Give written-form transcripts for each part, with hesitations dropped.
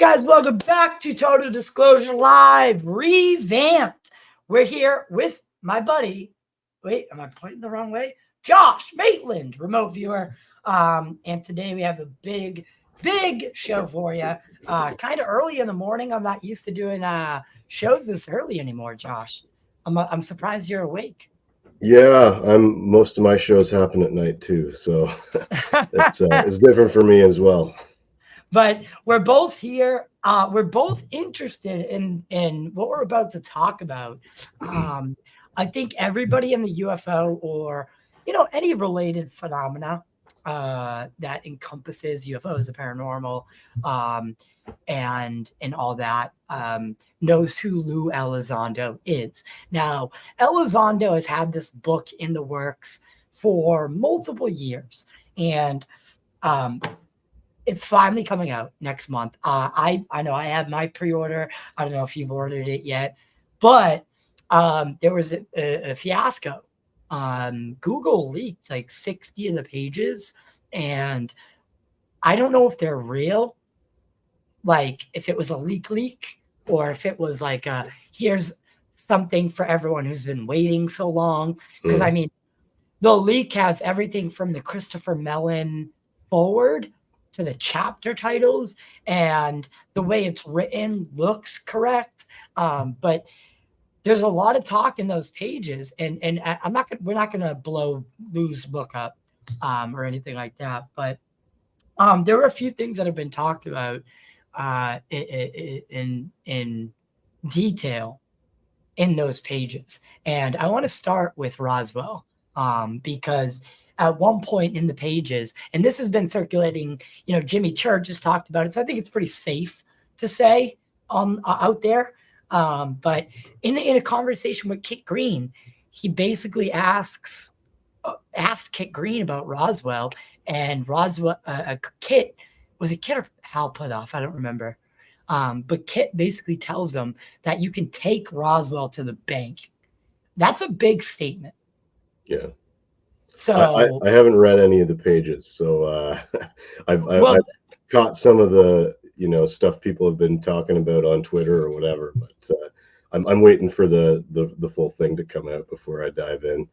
guys, welcome back to Total Disclosure Live, revamped. We're here with my buddy. Wait, am I pointing the wrong way? Josh Maitland, remote viewer. And today we have a big show for you. Kind of early in the morning. I'm not used to doing shows this early anymore, Josh. I'm surprised you're awake. Yeah, most of my shows happen at night too, so it's different for me as well. But we're both here. We're both interested in what we're about to talk about. I think everybody in the UFO or any related phenomena that encompasses UFOs, the paranormal, and all that knows who Lue Elizondo is. Now, Elizondo has had this book in the works for multiple years, and it's finally coming out next month. I know I have my pre-order. I don't know if you've ordered it yet, but there was a fiasco. Google leaked like 60 of the pages, and I don't know if they're real, like if it was a leak, or if it was like here's something for everyone who's been waiting so long. Because I mean, the leak has everything from the Christopher Mellon forward to the chapter titles, and the way it's written looks correct. But there's a lot of talk in those pages, and we're not gonna blow Lou's book up or anything like that. But there were a few things that have been talked about in detail in those pages, and I want to start with Roswell because at one point in the pages, and this has been circulating, Jimmy Church has talked about it, so I think it's pretty safe to say out there. But in a conversation with Kit Green, he basically asks Kit Green about Roswell, and Roswell, Kit, was it Kit or Hal Putoff? I don't remember. But Kit basically tells them that you can take Roswell to the bank. That's a big statement. Yeah. So I haven't read any of the pages, so I've caught some of the stuff people have been talking about on Twitter or whatever, but I'm waiting for the full thing to come out before I dive in.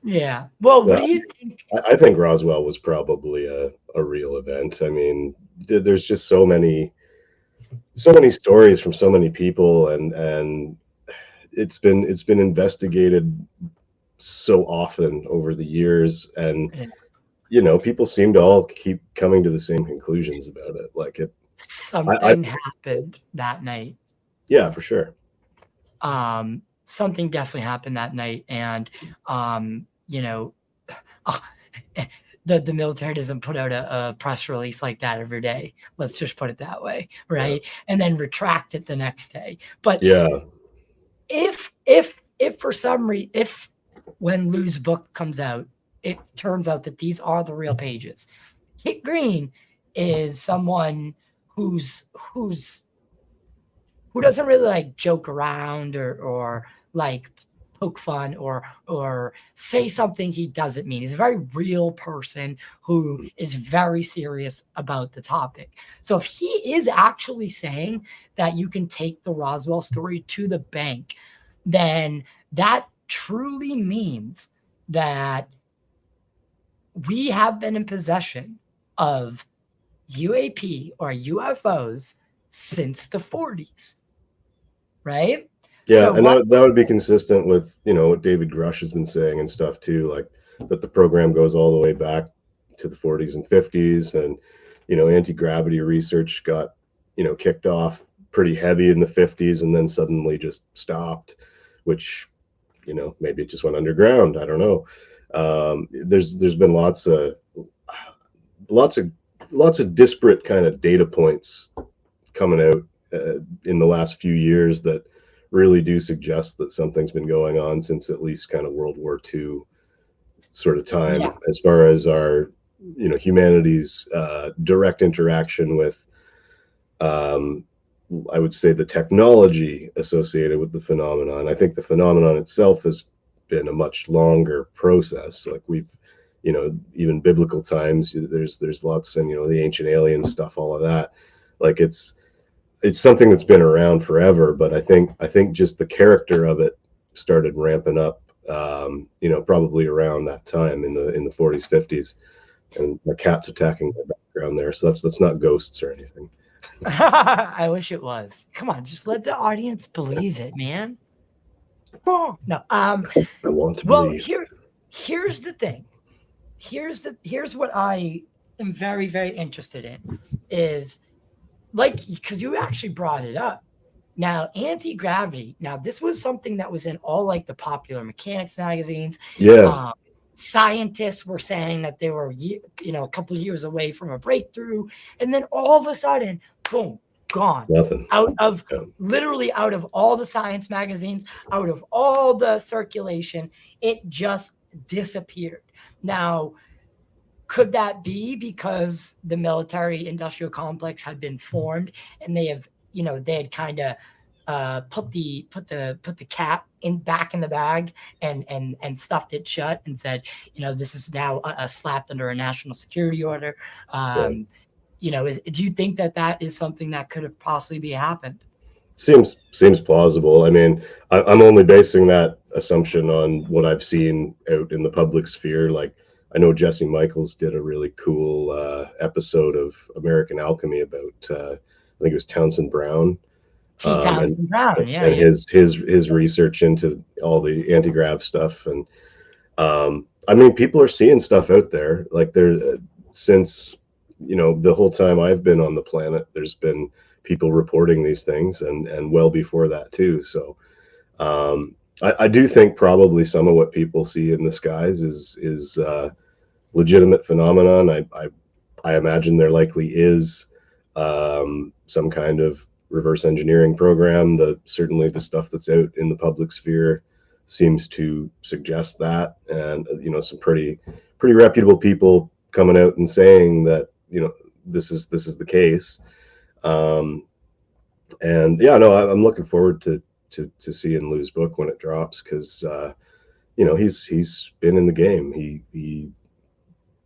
Yeah. Well, what do you think? I think Roswell was probably a real event. I mean, there's just so many stories from so many people, and it's been investigated so often over the years, and people seem to all keep coming to the same conclusions about it. Like something happened that night. Yeah, for sure. Something definitely happened that night, and the military doesn't put out a press release like that every day. Let's just put it that way, right? Yeah. And then retract it the next day. But yeah, if for some reason, when Lou's book comes out, it turns out that these are the real pages, Kit Green is someone who doesn't really like joke around or like poke fun or say something he doesn't mean. He's a very real person who is very serious about the topic. So if he is actually saying that you can take the Roswell story to the bank, then that truly means that we have been in possession of UAP or UFOs since the 40s, right? Yeah, so and that would be consistent with what David Grush has been saying and stuff too, like that the program goes all the way back to the 40s and 50s, and anti-gravity research got kicked off pretty heavy in the 50s and then suddenly just stopped, which maybe it just went underground. I don't know. There's been lots of disparate kind of data points coming out in the last few years that really do suggest that something's been going on since at least kind of World War II sort of time, as far as our humanity's direct interaction with I would say the technology associated with the phenomenon. I think the phenomenon itself has been a much longer process. Like we've, even biblical times, there's lots, and the ancient alien stuff, all of that. Like it's it's something that's been around forever, but I think just the character of it started ramping up, probably around that time in the 40s, 50s, and the cat's attacking the background there. So that's not ghosts or anything. I wish it was. Come on, just let the audience believe it, man. Oh, no. I want to Well, believe. here's the thing. Here's what I am very, very interested in is like, because you actually brought it up. Now, anti-gravity. Now, this was something that was in all like the popular mechanics magazines. Yeah. Scientists were saying that they were, a couple of years away from a breakthrough, and then all of a sudden, boom, gone. Nothing. Literally out of all the science magazines, out of all the circulation, it just disappeared. Now, could that be because the military industrial complex had been formed and they had kind of put the cat back in the bag and stuffed it shut and said, this is now slapped under a national security order. Do you think that is something that could have possibly happened? Seems plausible. I mean, I'm only basing that assumption on what I've seen out in the public sphere. Like, I know Jesse Michaels did a really cool episode of American Alchemy about I think it was Townsend Brown. Townsend Brown, yeah, and his research into all the anti-grav stuff. And I mean, people are seeing stuff out there. Like, since the whole time I've been on the planet, there's been people reporting these things, and well before that too. So I do think probably some of what people see in the skies is legitimate phenomenon. I imagine there likely is some kind of reverse engineering program. Certainly the stuff that's out in the public sphere seems to suggest that, and some pretty reputable people coming out and saying that this is the case. And yeah, no, I'm looking forward to seeing Lue's book when it drops, because he's been in the game. He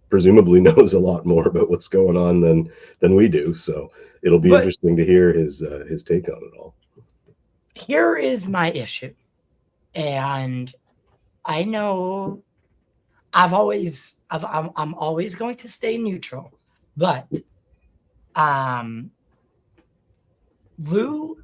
presumably knows a lot more about what's going on than we do. So it'll be interesting to hear his take on it all. Here is my issue, and I know I'm always going to stay neutral, but Lue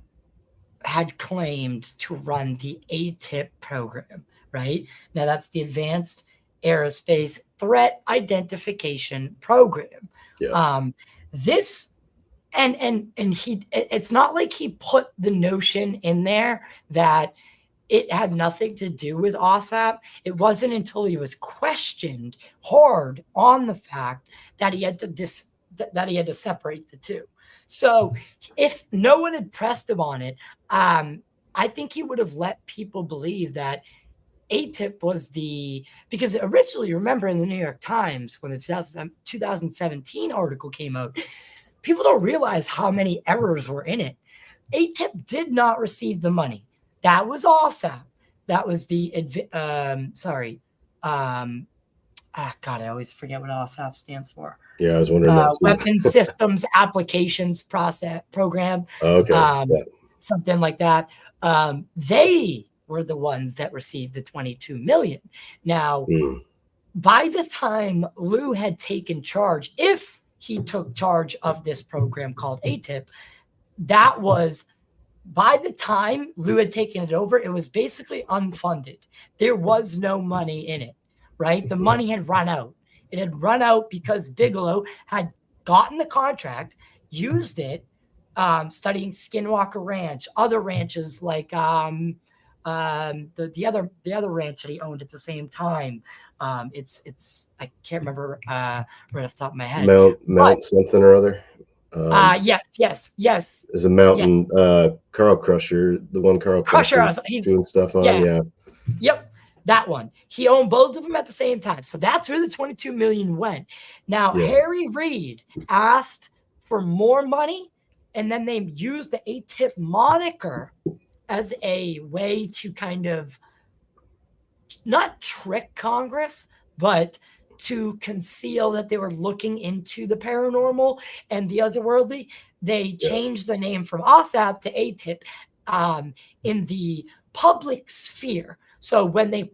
had claimed to run the ATIP program, right? Now that's the Advanced Aerospace Threat Identification Program. Yeah. This and it's not like he put the notion in there that it had nothing to do with OSAP. It wasn't until he was questioned hard on the fact that he had to separate the two. So if no one had pressed him on it, I think he would have let people believe that ATIP was because originally, remember in the New York Times, when the 2017 article came out, people don't realize how many errors were in it. ATIP did not receive the money. That was OSAP. That was God, I always forget what OSAP stands for. Yeah, I was wondering that too. Weapons Systems Applications Program. Okay. Something like that. They were the ones that received the 22 million. Now, by the time Lue had taken charge, if he took charge of this program called ATIP, that was, by the time Lue had taken it over, it was basically unfunded. There was no money in it, right? The money had run out. It had run out because Bigelow had gotten the contract, used it, studying Skinwalker Ranch, other ranches like the other ranch that he owned at the same time. It's I can't remember right off the top of my head. Mount something or other. Yes. There's a mountain, Carl Crusher, the one Carl Crusher he's doing stuff on. Yeah. Yep. That one. He owned both of them at the same time. So that's where the 22 million went. Now, Harry Reid asked for more money, and then they used the ATIP moniker as a way to kind of not trick Congress, but to conceal that they were looking into the paranormal and the otherworldly. they Yeah. changed the name from OSAP to ATIP in the public sphere. So when they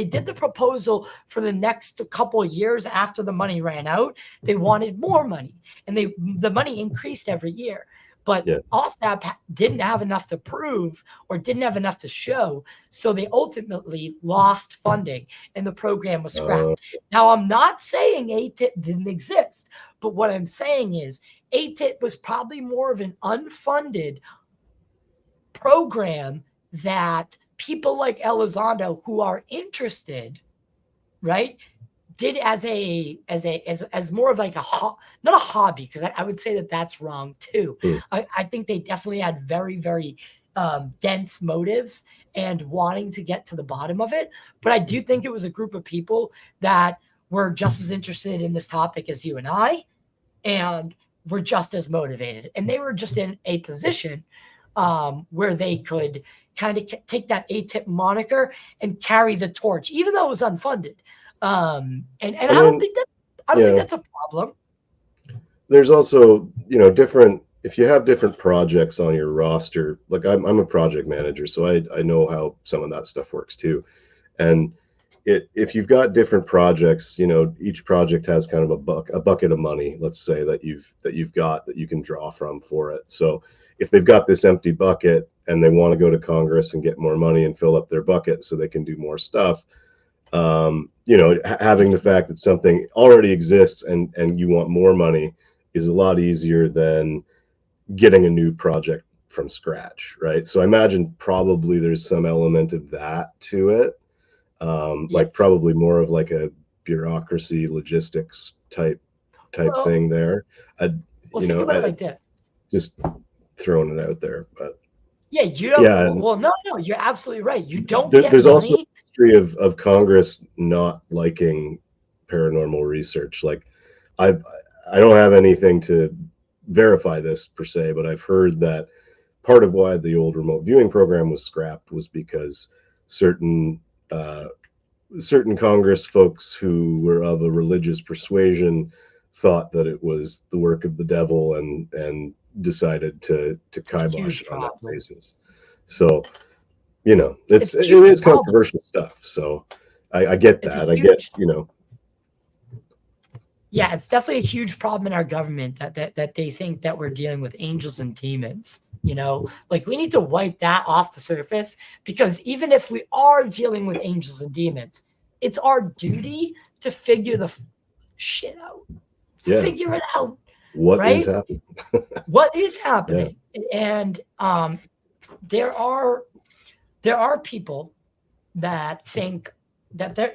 did the proposal for the next couple of years after the money ran out, they wanted more money, and the money increased every year. But Yeah. OSAP didn't have enough to prove or didn't have enough to show, so they ultimately lost funding and the program was scrapped. Now, I'm not saying ATIP didn't exist, but what I'm saying is ATIP was probably more of an unfunded program that people like Elizondo who are interested, right, did as more of like not a hobby, because I would say that that's wrong too. I think they definitely had very, very dense motives and wanting to get to the bottom of it. But I do think it was a group of people that were just as interested in this topic as you and I, and were just as motivated. And they were just in a position where they could kind of take that ATIP moniker and carry the torch, even though it was unfunded. And I don't think that's a problem. There's also, different, if you have different projects on your roster, like I'm a project manager, so I know how some of that stuff works too. And if you've got different projects, each project has kind of a bucket of money, let's say, that you've got that you can draw from for it. So if they've got this empty bucket and they want to go to Congress and get more money and fill up their bucket so they can do more stuff, having the fact that something already exists and you want more money is a lot easier than getting a new project from scratch, right? So I imagine probably there's some element of that to it. Like probably more of like a bureaucracy logistics type thing there. Think about it like this. Just throwing it out there, but you don't. Yeah, no, you're absolutely right. You don't there's get also money. a history of Congress not liking paranormal research. Like I don't have anything to verify this per se, but I've heard that part of why the old remote viewing program was scrapped was because certain Congress folks who were of a religious persuasion thought that it was the work of the devil and decided to kibosh it on that basis. So, it is controversial stuff. So I get that. I get. Yeah, it's definitely a huge problem in our government that they think that we're dealing with angels and demons. Like we need to wipe that off the surface, because even if we are dealing with angels and demons, it's our duty to figure the shit out. Figure it out. What right? is happening? What is happening? And there are people that think that they're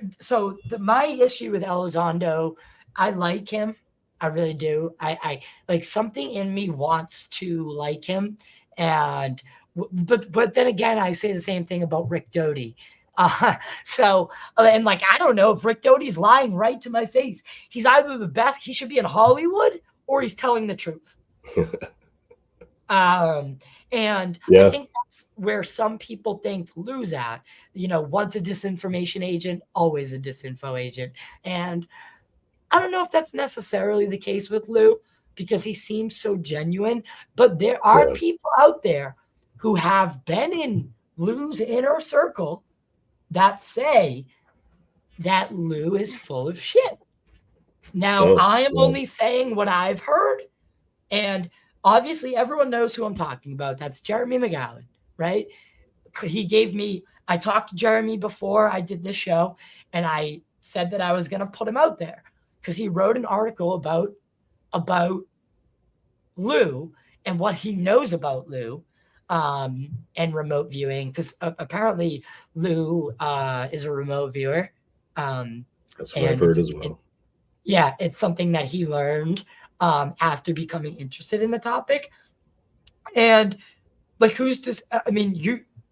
my issue with Elizondo, I like him. I really do. I like, something in me wants to like him. And but then again, I say the same thing about Rick Doty. And like, I don't know if Rick Doty's lying right to my face. He's either the best, he should be in Hollywood, or he's telling the truth. I think that's where some people think Lue's at. Once a disinformation agent, always a disinfo agent. And I don't know if that's necessarily the case with Lue, because he seems so genuine. But there are people out there who have been in Lue's inner circle that say that Lue is full of shit. Now, I am only saying what I've heard. And obviously, everyone knows who I'm talking about. That's Jeremy Mcgowen, right? I talked to Jeremy before I did this show, and I said that I was going to put him out there because he wrote an article about Lue and what he knows about Lue and remote viewing, because apparently Lue is a remote viewer. That's what I've heard as well. It's something that he learned after becoming interested in the topic. And like, who's this? I mean,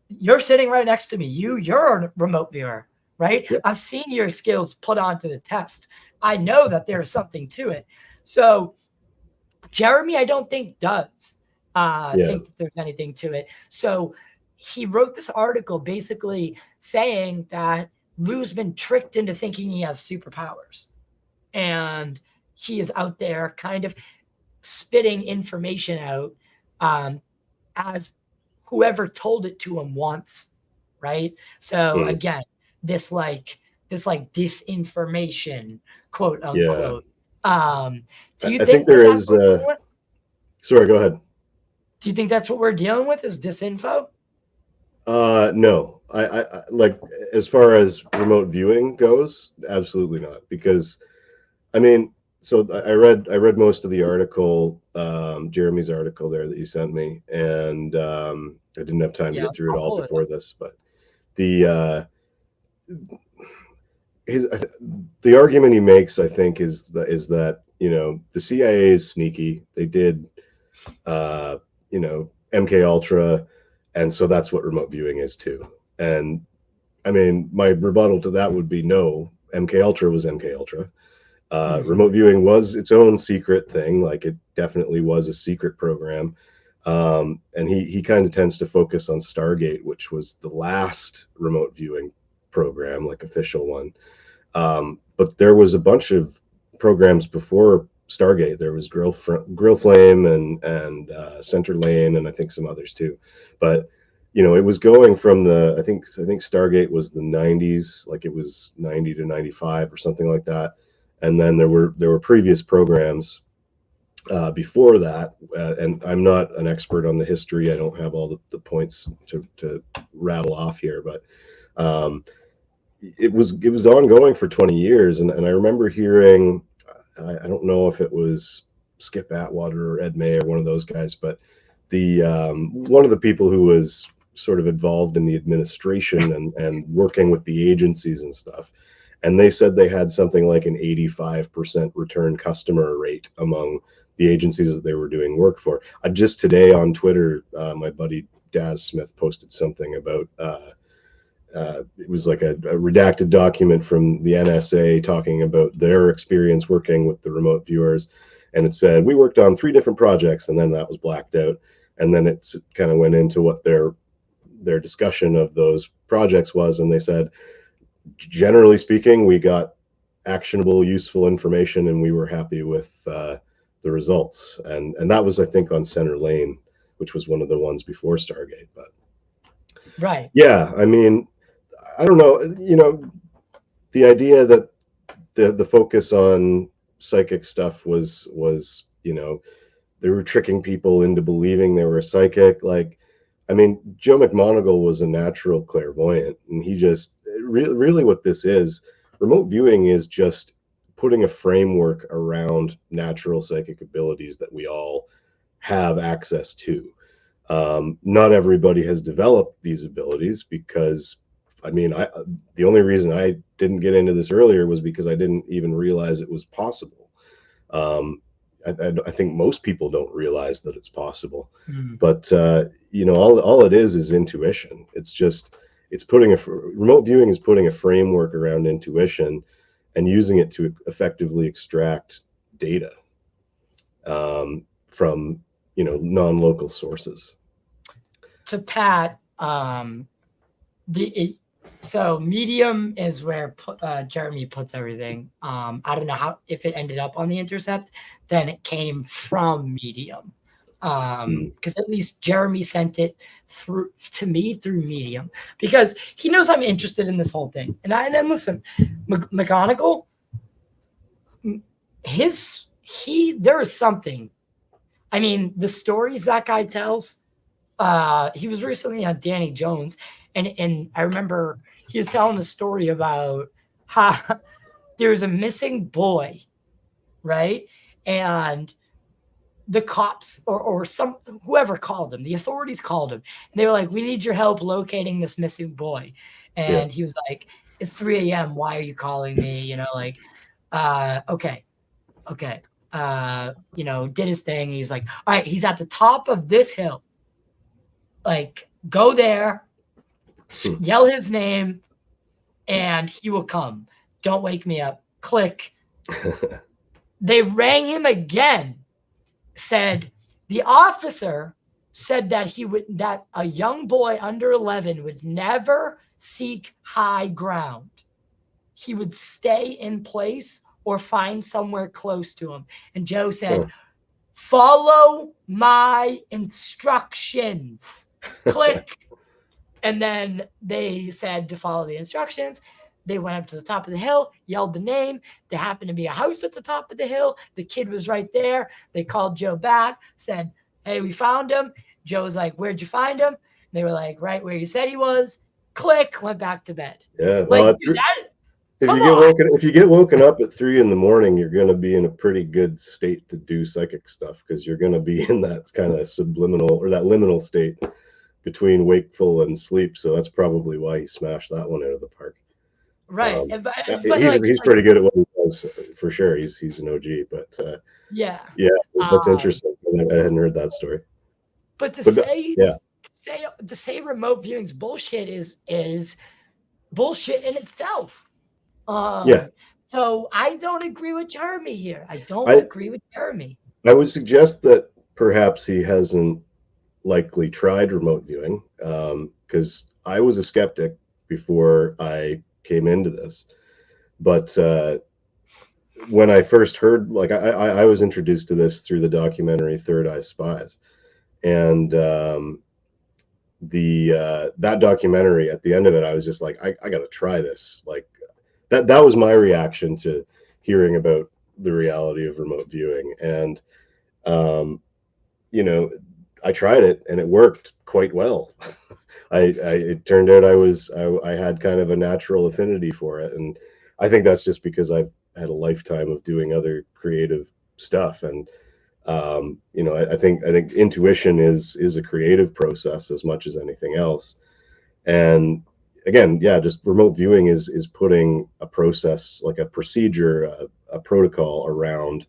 you're sitting right next to me. You're a remote viewer, right? Yep. I've seen your skills put onto the test. I know that there's something to it. So Jeremy, I don't think does think that there's anything to it. So he wrote this article basically saying that Lue's been tricked into thinking he has superpowers. And he is out there kind of spitting information out as whoever told it to him wants, right? So again, this disinformation, quote Yeah. unquote. Do you I think think that there that's is. what we're dealing with? Sorry, go ahead. Do you think that's what we're dealing with? Is disinfo? No, I like, as far as remote viewing goes, absolutely not. Because I mean, so I read most of the article, Jeremy's article there that you sent me, and I didn't have time to Yeah, get through it I'll all pull it before up. this, but the his the argument he makes, I think, is that the CIA is sneaky. They did MK Ultra, and so that's what remote viewing is too. And I mean, my rebuttal to that would be no. MK Ultra was MK Ultra. Mhm. Remote viewing was its own secret thing. Like, it definitely was a secret program. And he kind of tends to focus on Stargate, which was the last remote viewing program, like official one. But there was a bunch of programs before Stargate. There was Grill Flame and Center Lane, and I think some others too. But it was going from I think Stargate was the 90s, like it was 90 to 95 or something like that. And then there were previous programs before that, and I'm not an expert on the history. I don't have all the points to rattle off here, but um, it was ongoing for 20 years, and I remember hearing, I don't know if it was Skip Atwater or Ed May or one of those guys, but the one of the people who was sort of involved in the administration and working with the agencies and stuff, and they said they had something like an 85% return customer rate among the agencies that they were doing work for. Just today on Twitter, my buddy Daz Smith posted something about it was like a redacted document from the NSA talking about their experience working with the remote viewers. And it said, we worked on 3 different projects, and then that was blacked out. And then it kind of went into what their discussion of those projects was. And they said, generally speaking, we got actionable, useful information, and we were happy with the results. And that was, I think, on Center Lane, which was one of the ones before Stargate. But Right. yeah, I mean, I don't know, the idea that the focus on psychic stuff was they were tricking people into believing they were psychic. Like, I mean, Joe McMoneagle was a natural clairvoyant, and he just really what this is. Remote viewing is just putting a framework around natural psychic abilities that we all have access to. Not everybody has developed these abilities because, I mean, the only reason I didn't get into this earlier was because I didn't even realize it was possible. Um, I think most people don't realize that it's possible, Mm. but all it is intuition. It's putting remote viewing is putting a framework around intuition and using it to effectively extract data from non-local sources. To Pat, so Medium is where Jeremy puts everything. I don't know if it ended up on the Intercept. Then it came from Medium, because at least Jeremy sent it to me through Medium, because he knows I'm interested in this whole thing. And then listen, McGonagall, there is something. I mean, the stories that guy tells. He was recently on Danny Jones, and I remember he was telling a story about how there's a missing boy, right? And the cops or whoever called him, the authorities called him, and they were like, "We need your help locating this missing boy." Yeah. And he was like, "It's 3 a.m. Why are you calling me?" Okay. Did his thing. And he's like, "All right, he's at the top of this hill. Like, go there, yell his name, and he will come. Don't wake me up." Click. They rang him again, said the officer said that a young boy under 11 would never seek high ground. He would stay in place or find somewhere close to him. And Joe said, follow my instructions. Click. And then they said to follow the instructions. They went up to the top of the hill, yelled the name. There happened to be a house at the top of the hill. The kid was right there. They called Joe back, said, hey, we found him. Joe was like, where'd you find him? They were like, right where you said he was. Click, went back to bed. Yeah. Like, dude, that, if you get woken up at 3 a.m, you're going to be in a pretty good state to do psychic stuff, because you're going to be in that kind of subliminal or that liminal state between wakeful and sleep. So that's probably why he smashed that one out of the park. Right. He's pretty good at what he does, for sure. He's an OG, but yeah, that's interesting. I hadn't heard that story. But to say remote viewing's bullshit is bullshit in itself. So I don't agree with Jeremy here. I agree with Jeremy. I would suggest that perhaps he hasn't likely tried remote viewing, because I was a skeptic before I came into this. But when I first heard, like, I was introduced to this through the documentary Third Eye Spies, and that documentary, at the end of it, I was just like, I got to try this. Like, that was my reaction to hearing about the reality of remote viewing. And I tried it, and it worked quite well. It turned out I had kind of a natural affinity for it, and I think that's just because I've had a lifetime of doing other creative stuff. And I think intuition is a creative process as much as anything else. And again, just remote viewing is putting a process, like a procedure, a protocol around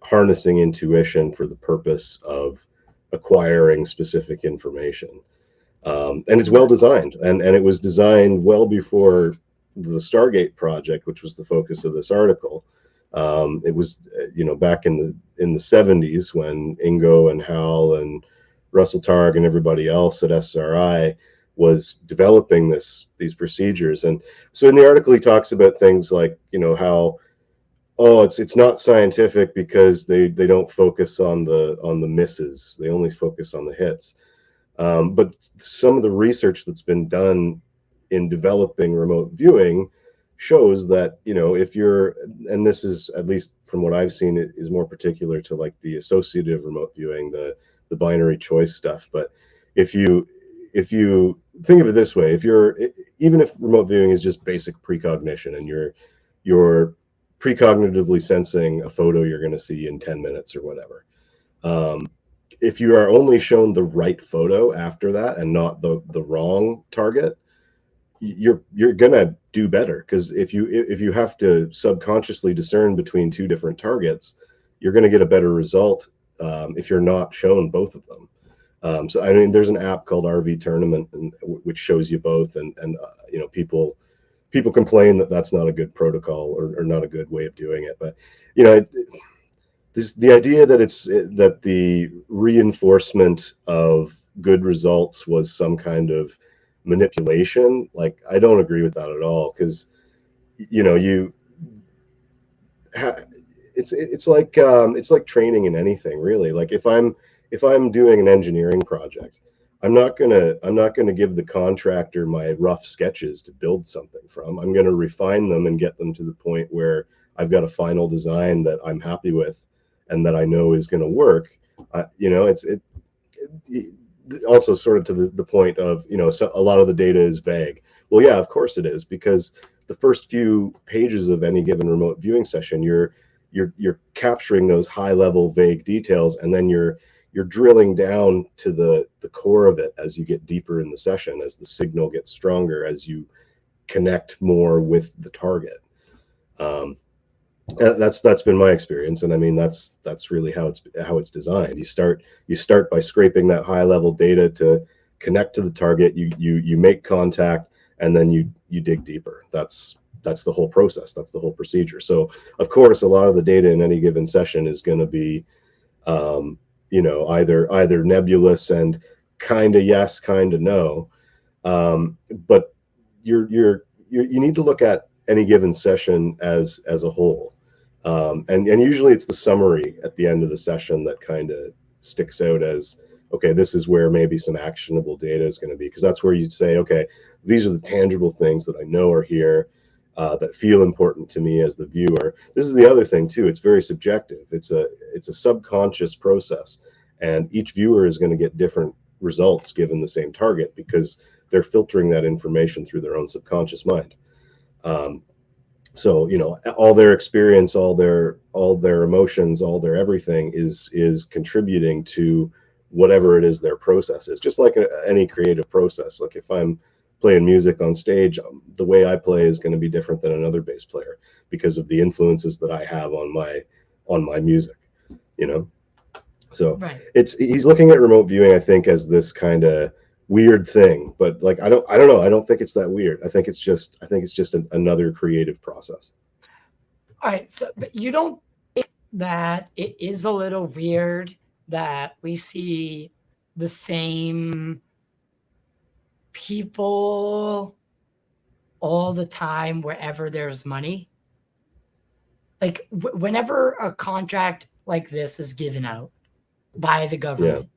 harnessing intuition for the purpose of acquiring specific information. And it's well designed, and it was designed well before the Stargate project, which was the focus of this article. It was back in the 70s, when Ingo and Hal and Russell Targ and everybody else at SRI was developing these procedures. And so in the article, he talks about things like, how, it's not scientific because they don't focus on the misses. They only focus on the hits. But some of the research that's been done in developing remote viewing shows that, if you're, and this is, at least from what I've seen, it is more particular to like the associative remote viewing, the binary choice stuff. But if you think of it this way, even if remote viewing is just basic precognition, and you're precognitively sensing a photo you're going to see in 10 minutes or whatever, if you are only shown the right photo after that and not the wrong target, you're gonna do better. Because if you have to subconsciously discern between two different targets, you're going to get a better result if you're not shown both of them. So I mean, there's an app called RV Tournament, which shows you both, and people complain that that's not a good protocol, or not a good way of doing it. But the idea that the reinforcement of good results was some kind of manipulation, like, I don't agree with that at all. Because it's like training in anything, really. Like, if I'm doing an engineering project, I'm not gonna give the contractor my rough sketches to build something from. I'm gonna refine them and get them to the point where I've got a final design that I'm happy with and that I know is going to work. Also sort of to the point of, so a lot of the data is vague. Well, yeah, of course it is, because the first few pages of any given remote viewing session, you're capturing those high level vague details, and then you're drilling down to the core of it as you get deeper in the session, as the signal gets stronger, as you connect more with the target. That's been my experience, and I mean, that's really how it's designed. You start by scraping that high level data to connect to the target. You make contact, and then you dig deeper. That's the whole process. That's the whole procedure. So of course, a lot of the data in any given session is going to be either nebulous and kind of yes, kind of no. But you need to look at any given session as a whole. And usually it's the summary at the end of the session that kind of sticks out as, okay, this is where maybe some actionable data is going to be, because that's where you'd say, okay, these are the tangible things that I know are here, that feel important to me as the viewer. This is the other thing too. It's very subjective. It's a subconscious process, and each viewer is going to get different results given the same target because they're filtering that information through their own subconscious mind. So all their experience, all their emotions, all their everything is contributing to whatever it is their process is, just like any creative process. Like if I'm playing music on stage, the way I play is going to be different than another bass player because of the influences that I have on my music, so Right. he's looking at remote viewing, I think, as this kind of weird thing, but like I don't know, I don't think it's that weird. I think it's just another creative process. All right, so but you don't think that it is a little weird that we see the same people all the time wherever there's money? Like whenever a contract like this is given out by the government,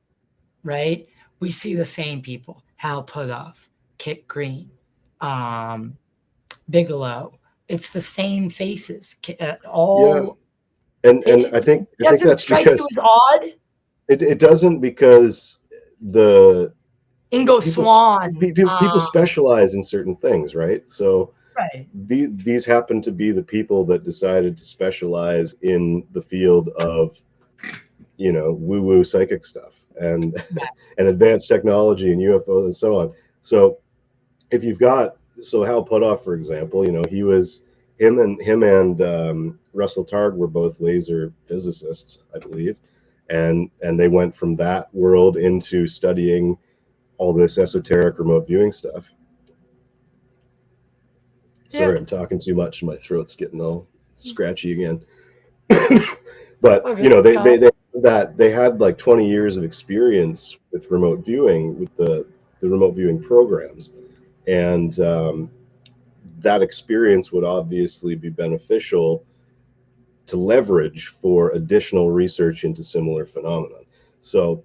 right? We see the same people: Hal Puthoff, Kit Green, Bigelow. It's the same faces. All. And It I think doesn't that's strike you because as odd. it doesn't, because the Ingo people Swan. people specialize in certain things, right? So Right. these happen to be the people that decided to specialize in the field of woo-woo psychic stuff and Right. and advanced technology and UFOs and so on. So if you've got, so Hal Puthoff, for example, him and Russell Targ were both laser physicists, I believe, and they went from that world into studying all this esoteric remote viewing stuff. Sorry, Yeah. I'm talking too much. My throat's getting all scratchy again. But Okay. they had like 20 years of experience with remote viewing, with the remote viewing programs, and that experience would obviously be beneficial to leverage for additional research into similar phenomenon. So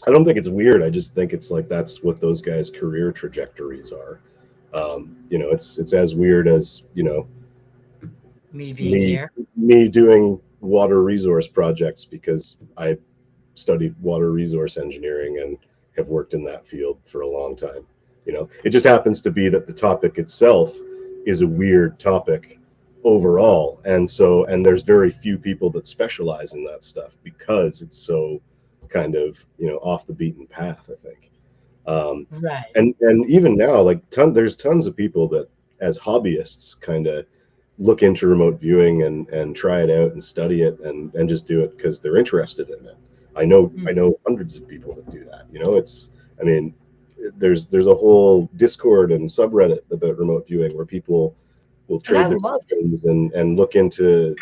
I don't think it's weird. I just think it's like that's what those guys' career trajectories are. It's as weird as Me being me here. me doing water resource projects because I studied water resource engineering and have worked in that field for a long time. It just happens to be that the topic itself is a weird topic overall, and there's very few people that specialize in that stuff because it's so kind of off the beaten path, I think. Right. And even now, like there's tons of people that as hobbyists kind of look into remote viewing and try it out and study it and just do it because they're interested in it. I know hundreds of people that do that. I mean, there's a whole Discord and subreddit about remote viewing where people will And I trade their love it. questions and look into,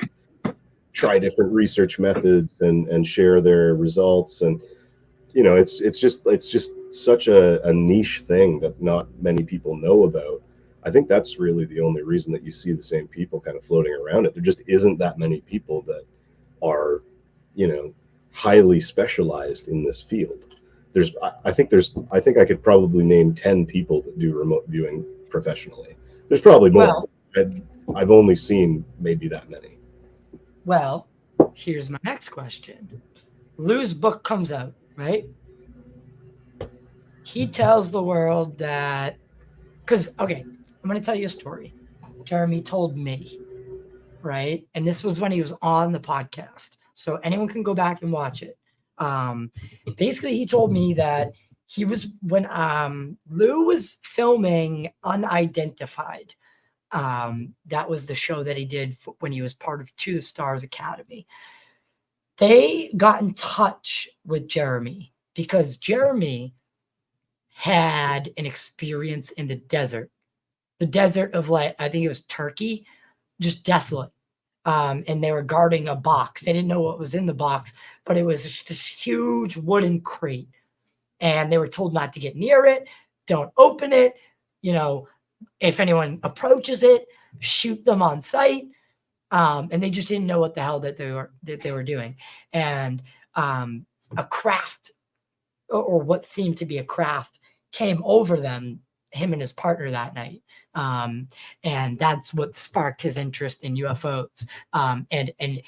try different research methods and share their results. And it's just such a niche thing that not many people know about. I think that's really the only reason that you see the same people kind of floating around it. There just isn't that many people that are, highly specialized in this field. I think I could probably name 10 people that do remote viewing professionally. There's probably more. Well, I've only seen maybe that many. well, here's my next question. Lue's book comes out, right? He tells the world that, because, okay, I'm going to tell you a story. Jeremy told me, right? And this was when he was on the podcast. So anyone can go back and watch it. Basically, he told me that he was, when Lue was filming Unidentified, that was the show that he did when he was part of To the Stars Academy. They got in touch with Jeremy because Jeremy had an experience in the desert of, like, I think it was Turkey, just desolate. And they were guarding a box. They didn't know what was in the box, but it was just this huge wooden crate. And they were told not to get near it. Don't open it. If anyone approaches it, shoot them on sight. And they just didn't know what the hell that they were doing. And a craft, or what seemed to be a craft, came over him and his partner that night. And that's what sparked his interest in UFOs. And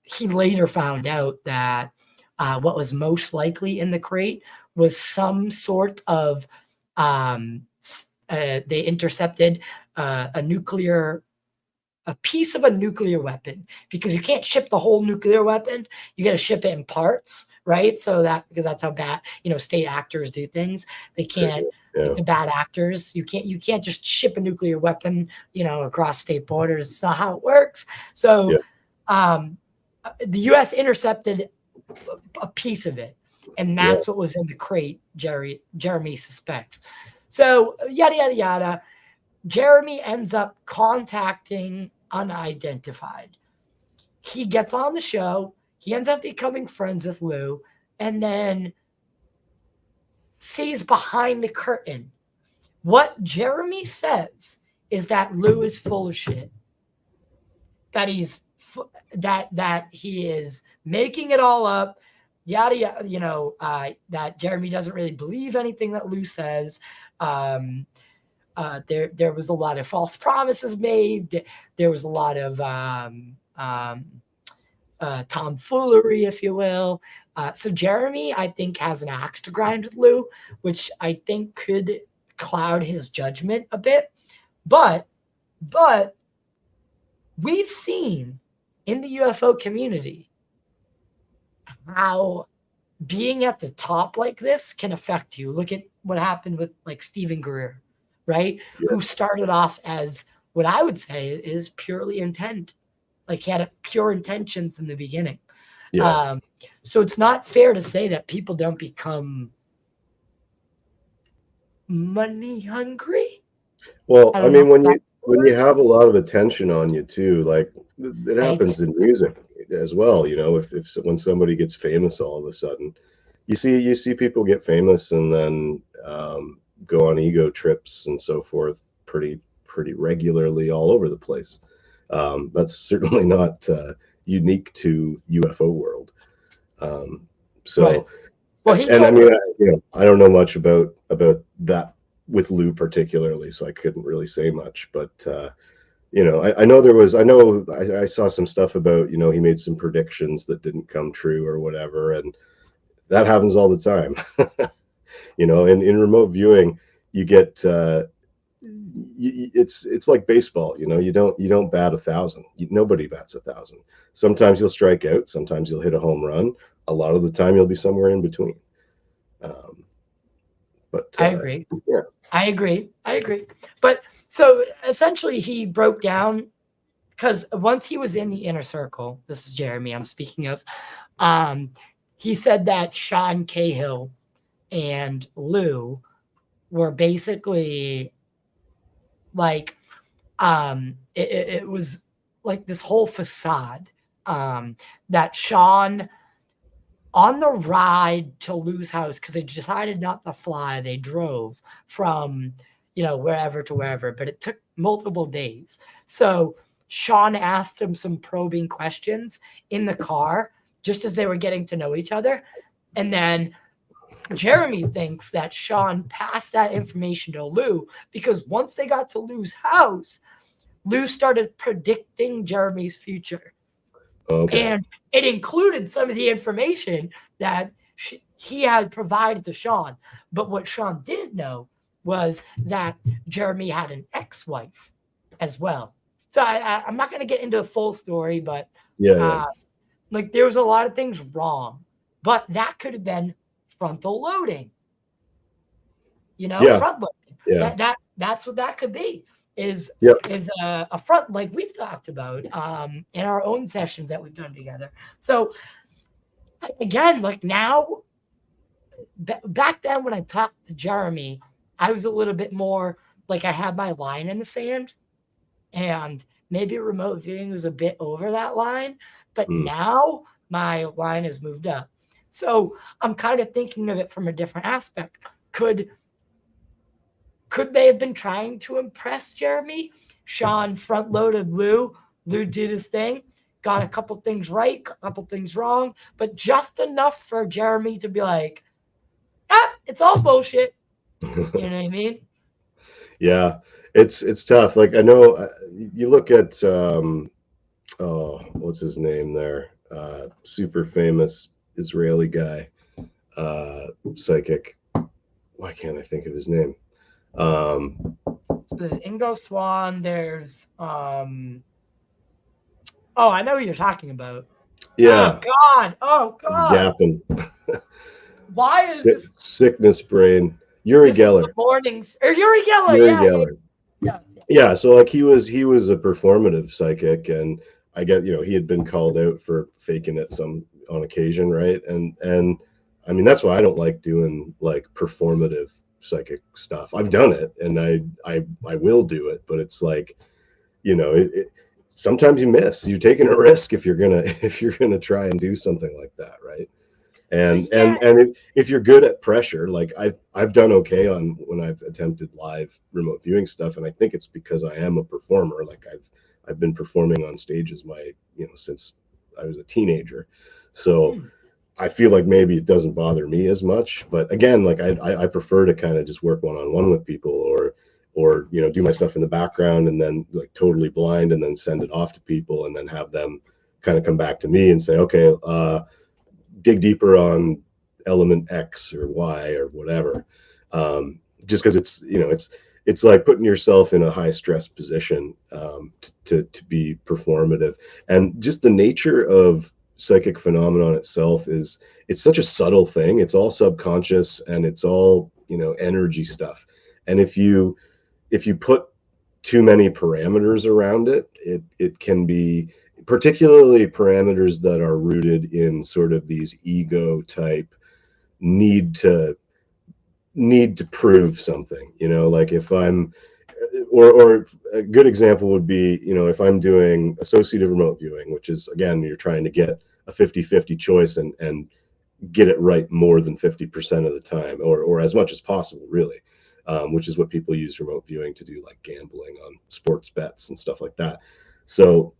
he later found out that what was most likely in the crate was some sort of they intercepted a piece of a nuclear weapon, because you can't ship the whole nuclear weapon. You got to ship it in parts, right? So because that's how bad, state actors do things. They can't, like the bad actors, you can't just ship a nuclear weapon, across state borders. It's not how it works. So, the U.S. intercepted a piece of it, and that's what was in the crate. Jeremy suspects. So yada yada yada. Jeremy ends up contacting Unidentified. He gets on the show. He ends up becoming friends with Lue, and then sees behind the curtain. What Jeremy says is that Lue is full of shit. That he is making it all up. Yada yada. That Jeremy doesn't really believe anything that Lue says. There was a lot of false promises made. There was a lot of tomfoolery, if you will. So Jeremy, I think, has an axe to grind with Lue, which I think could cloud his judgment a bit. But we've seen in the UFO community how being at the top like this can affect you. Look at what happened with like Stephen Greer, right? Yeah. Who started off as what I would say is purely intent. Like he had pure intentions in the beginning. Yeah. So it's not fair to say that people don't become money hungry. Well, I mean, when you have a lot of attention on you too, like it happens in music as well. When somebody gets famous all of a sudden, you see people get famous and then go on ego trips and so forth pretty regularly all over the place. That's certainly not unique to UFO world. Right. Well, I don't know much about that with Lue particularly, so I couldn't really say much. But I saw some stuff about he made some predictions that didn't come true or whatever, and that happens all the time. In remote viewing, you get it's like baseball. You don't bat 1,000. Nobody bats 1,000. Sometimes you'll strike out. Sometimes you'll hit a home run. A lot of the time you'll be somewhere in between. But I agree. Yeah, I agree. But so essentially he broke down, because once he was in the inner circle, this is Jeremy I'm speaking of, he said that Sean Cahill and Lue were basically like, it was like this whole facade, that Sean, on the ride to Lue's house, because they decided not to fly, they drove from, wherever to wherever, but it took multiple days. So Sean asked him some probing questions in the car, just as they were getting to know each other. And then Jeremy thinks that Sean passed that information to Lue, because once they got to Lue's house, Lue started predicting Jeremy's future. Okay. And it included some of the information that he had provided to Sean. But what Sean didn't know was that Jeremy had an ex-wife as well. So I'm not going to get into the full story, but like there was a lot of things wrong. But that could have been frontal loading. Front loading. Yeah. That's what that could be. Is a front, like we've talked about in our own sessions that we've done together. So again, like now, back then when I talked to Jeremy, I was a little bit more like I had my line in the sand, and maybe remote viewing was a bit over that line, but now my line has moved up. So I'm kind of thinking of it from a different aspect. Could they have been trying to impress Jeremy? Sean front-loaded Lue Lue did his thing, got a couple things right, a couple things wrong, but just enough for Jeremy to be like, ah, it's all bullshit. You know what I mean? Yeah, it's tough. Like I know you look at oh, what's his name there? Super famous Israeli guy, psychic. Why can't I think of his name? So there's Ingo Swan. There's oh, I know who you're talking about. Yeah, Oh God. Gapin. Why is this? Sickness brain. Uri This is the Geller. mornings or Uri Geller. Uri Yeah, Geller. yeah. Yeah, so like he was a performative psychic, and I get, he had been called out for faking it some on occasion, right? And I mean that's why I don't like doing like performative psychic stuff. I've done it, and I will do it, but it's like, sometimes you miss. You're taking a risk if you're gonna try and do something like that, right? So And yeah, if you're good at pressure, like I've done okay on when I've attempted live remote viewing stuff, and I think it's because I am a performer. Like I've been performing on stages since I was a teenager, so I feel like maybe it doesn't bother me as much. But again, like I prefer to kind of just work one-on-one with people, or do my stuff in the background and then like totally blind, and then send it off to people, and then have them kind of come back to me and say, okay, dig deeper on element X or Y or whatever. Just because it's like putting yourself in a high stress position, to be performative. And just the nature of psychic phenomenon itself it's such a subtle thing. It's all subconscious, and it's all energy stuff. And if you put too many parameters around it can be, particularly parameters that are rooted in sort of these ego type need to prove something, like if I'm, or a good example would be, if I'm doing associative remote viewing, which is, again, you're trying to get a 50-50 choice and get it right more than 50% of the time, or as much as possible, really. Which is what people use remote viewing to do, like gambling on sports bets and stuff like that. So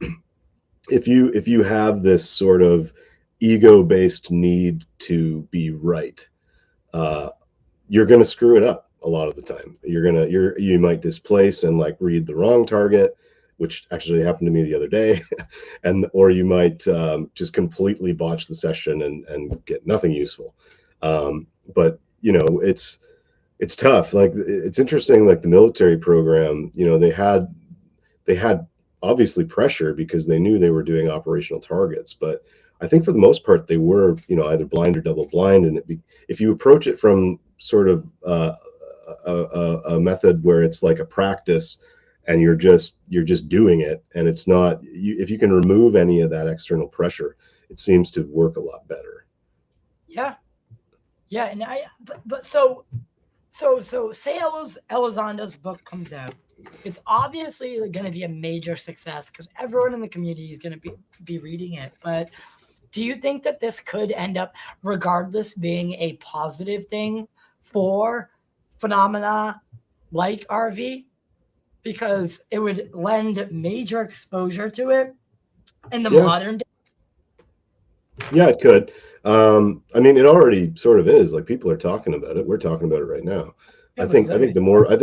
if you have this sort of ego-based need to be right, you're going to screw it up a lot of the time. You might displace and like read the wrong target, which actually happened to me the other day, or you might just completely botch the session and get nothing useful. But it's tough. Like it's interesting, like the military program, they had obviously pressure because they knew they were doing operational targets, but I think for the most part they were, either blind or double blind. And if you approach it from sort of a method where it's like a practice, and you're just doing it, and it's not, if you can remove any of that external pressure, it seems to work a lot better. Yeah, and but so say Elizondo's book comes out. It's obviously going to be a major success because everyone in the community is going to be reading it. But do you think that this could end up, regardless, being a positive thing for phenomena like RV? Because it would lend major exposure to it in the modern day. Yeah, it could. I mean, it already sort of is. Like people are talking about it. We're talking about it right now. I think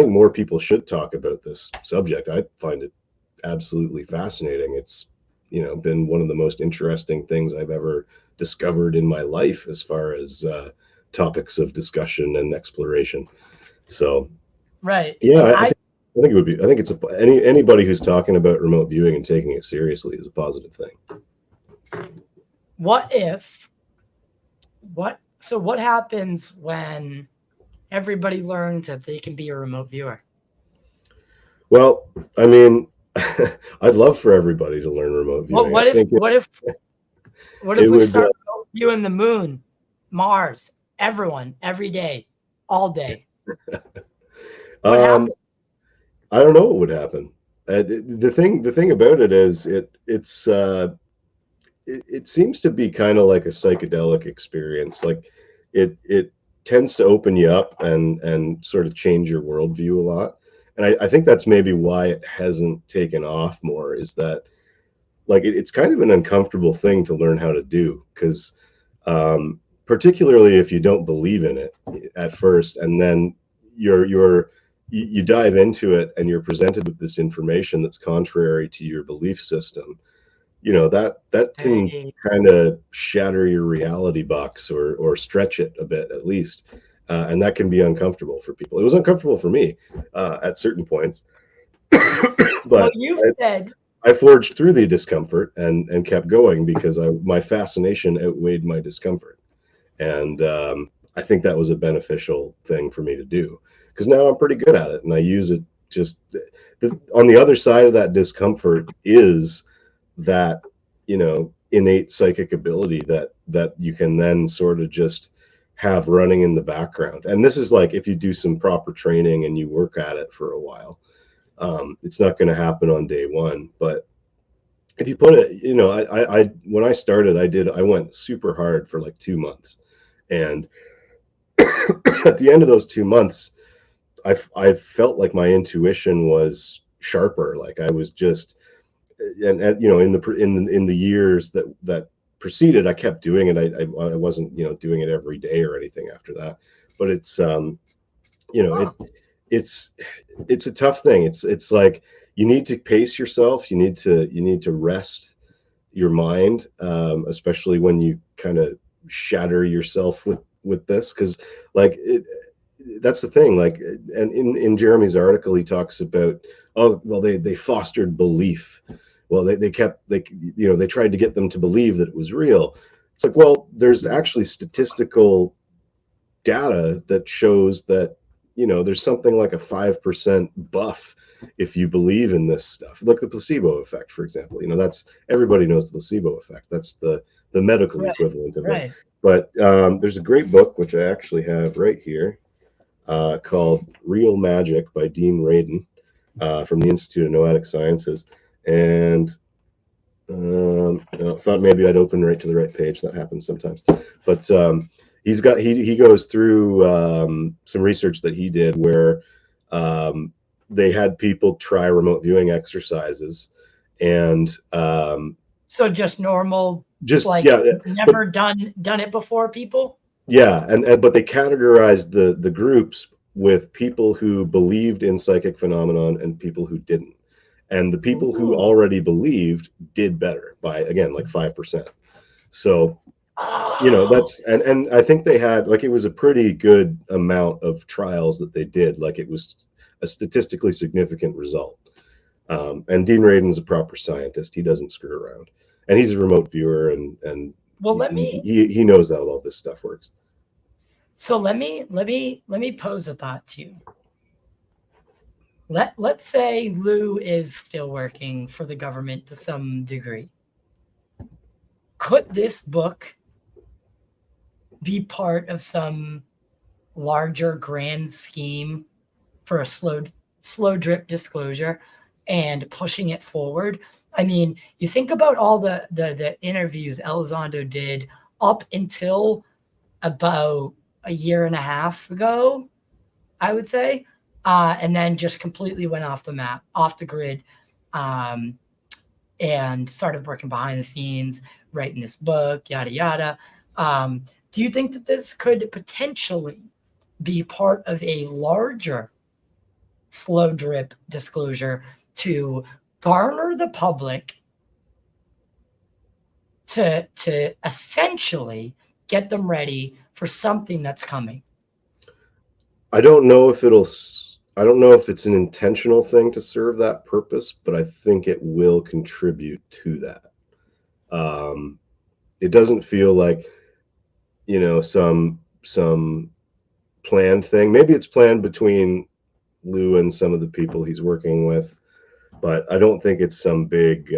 more people should talk about this subject. I find it absolutely fascinating. It's been one of the most interesting things I've ever discovered in my life as far as topics of discussion and exploration. So right. Yeah, I think it would be. I think it's anybody who's talking about remote viewing and taking it seriously is a positive thing. What happens when everybody learns that they can be a remote viewer? Well, I mean, I'd love for everybody to learn remote viewing. What if we start viewing the moon, Mars, everyone, every day, all day? What happens? I don't know what would happen. The thing about it is it seems to be kind of like a psychedelic experience. Like it tends to open you up and sort of change your worldview a lot. And I think that's maybe why it hasn't taken off more, is that like it's kind of an uncomfortable thing to learn how to do, because particularly if you don't believe in it at first, and then you dive into it and you're presented with this information that's contrary to your belief system, that can Hey, kind of shatter your reality box, or stretch it a bit at least, and that can be uncomfortable for people. It was uncomfortable for me at certain points, well, but you've said, I forged through the discomfort and kept going, because my fascination outweighed my discomfort. And I think that was a beneficial thing for me to do, because now I'm pretty good at it and I use it. Just on the other side of that discomfort is that, innate psychic ability that you can then sort of just have running in the background. And this is like, if you do some proper training and you work at it for a while, it's not going to happen on day one. But if you put it, I when I started, I went super hard for like 2 months. And at the end of those 2 months, I felt like my intuition was sharper. Like I was just, and in the years that preceded, I kept doing it. I wasn't doing it every day or anything after that. But it's huh, it's it's a tough thing. It's like you need to pace yourself. You need to rest your mind, especially when you kind of shatter yourself with this, because like that's the thing. Like, and in Jeremy's article, he talks about, oh well, they fostered belief. Well, they kept, they tried to get them to believe that it was real. It's like, well, there's actually statistical data that shows that there's something like a 5% buff if you believe in this stuff, like the placebo effect, for example. That's, everybody knows the placebo effect. That's the medical right, equivalent of this. right. But there's a great book which I actually have right here, called Real Magic by Dean Radin, from the Institute of Noetic Sciences. And I thought maybe I'd open right to the right page. That happens sometimes. But he goes through some research that he did, where they had people try remote viewing exercises, and So just normal, just like yeah, but never done it before people. yeah, and but they categorized the groups with people who believed in psychic phenomenon and people who didn't. And the people who Ooh. already believed did better by, again, like 5%. So Oh, that's, and I think they had, like, it was a pretty good amount of trials that they did. Like, it was a statistically significant result. And Dean Radin's a proper scientist. He doesn't screw around, and he's a remote viewer, and well, he knows how all this stuff works. so let me pose a thought to you. Let's say Lou is still working for the government to some degree. Could this book be part of some larger grand scheme for a slow drip disclosure and pushing it forward? I mean, you think about all the interviews Elizondo did up until about a year and a half ago, I would say, and then just completely went off the map, off the grid, um, and started working behind the scenes, writing this book, yada yada. Do you think that this could potentially be part of a larger slow drip disclosure to garner the public, to essentially get them ready for something that's coming? I don't know if I don't know if it's an intentional thing to serve that purpose, but I think it will contribute to that. It doesn't feel like, some planned thing. Maybe it's planned between Lou and some of the people he's working with, but I don't think it's some big.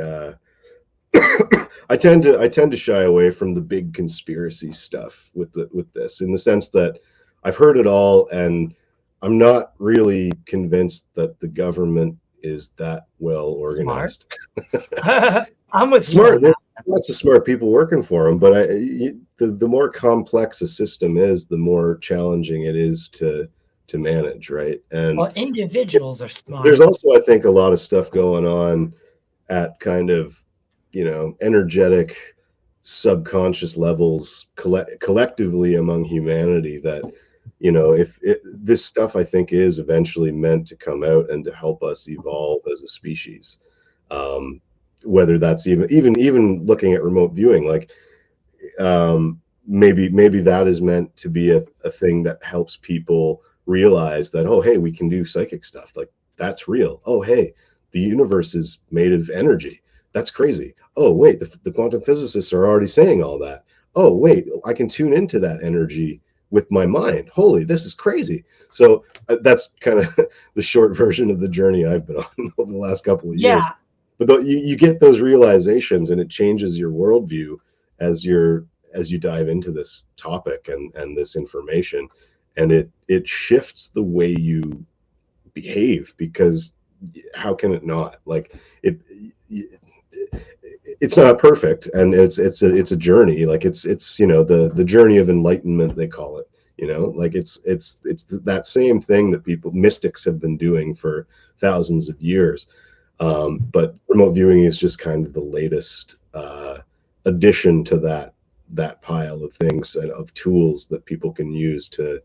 I tend to shy away from the big conspiracy stuff with this, in the sense that I've heard it all, and I'm not really convinced that the government is that well Smart. organized. I'm with you Smart, on there's that. lots of smart people working for them, but the more complex a system is, the more challenging it is to manage, right? And Well, individuals are there's smart. also, I think, a lot of stuff going on at kind of energetic subconscious levels collectively among humanity that, if this stuff, I think, is eventually meant to come out and to help us evolve as a species. Whether that's even looking at remote viewing, like, maybe that is meant to be a thing that helps people realize that, oh, hey, we can do psychic stuff. Like, that's real. Oh, hey, the universe is made of energy. That's crazy. Oh, wait, the quantum physicists are already saying all that. Oh, wait, I can tune into that energy with my mind. Holy, this is crazy. So that's kind of the short version of the journey I've been on over the last couple of years. Yeah. But you get those realizations, and it changes your worldview as you dive into this topic and this information, and it shifts the way you behave, because how can it not? Like, it's not perfect, and it's a journey. Like, it's the journey of enlightenment, they call it. Like, it's that same thing that mystics have been doing for thousands of years. But remote viewing is just kind of the latest addition to that pile of things and of tools that people can use to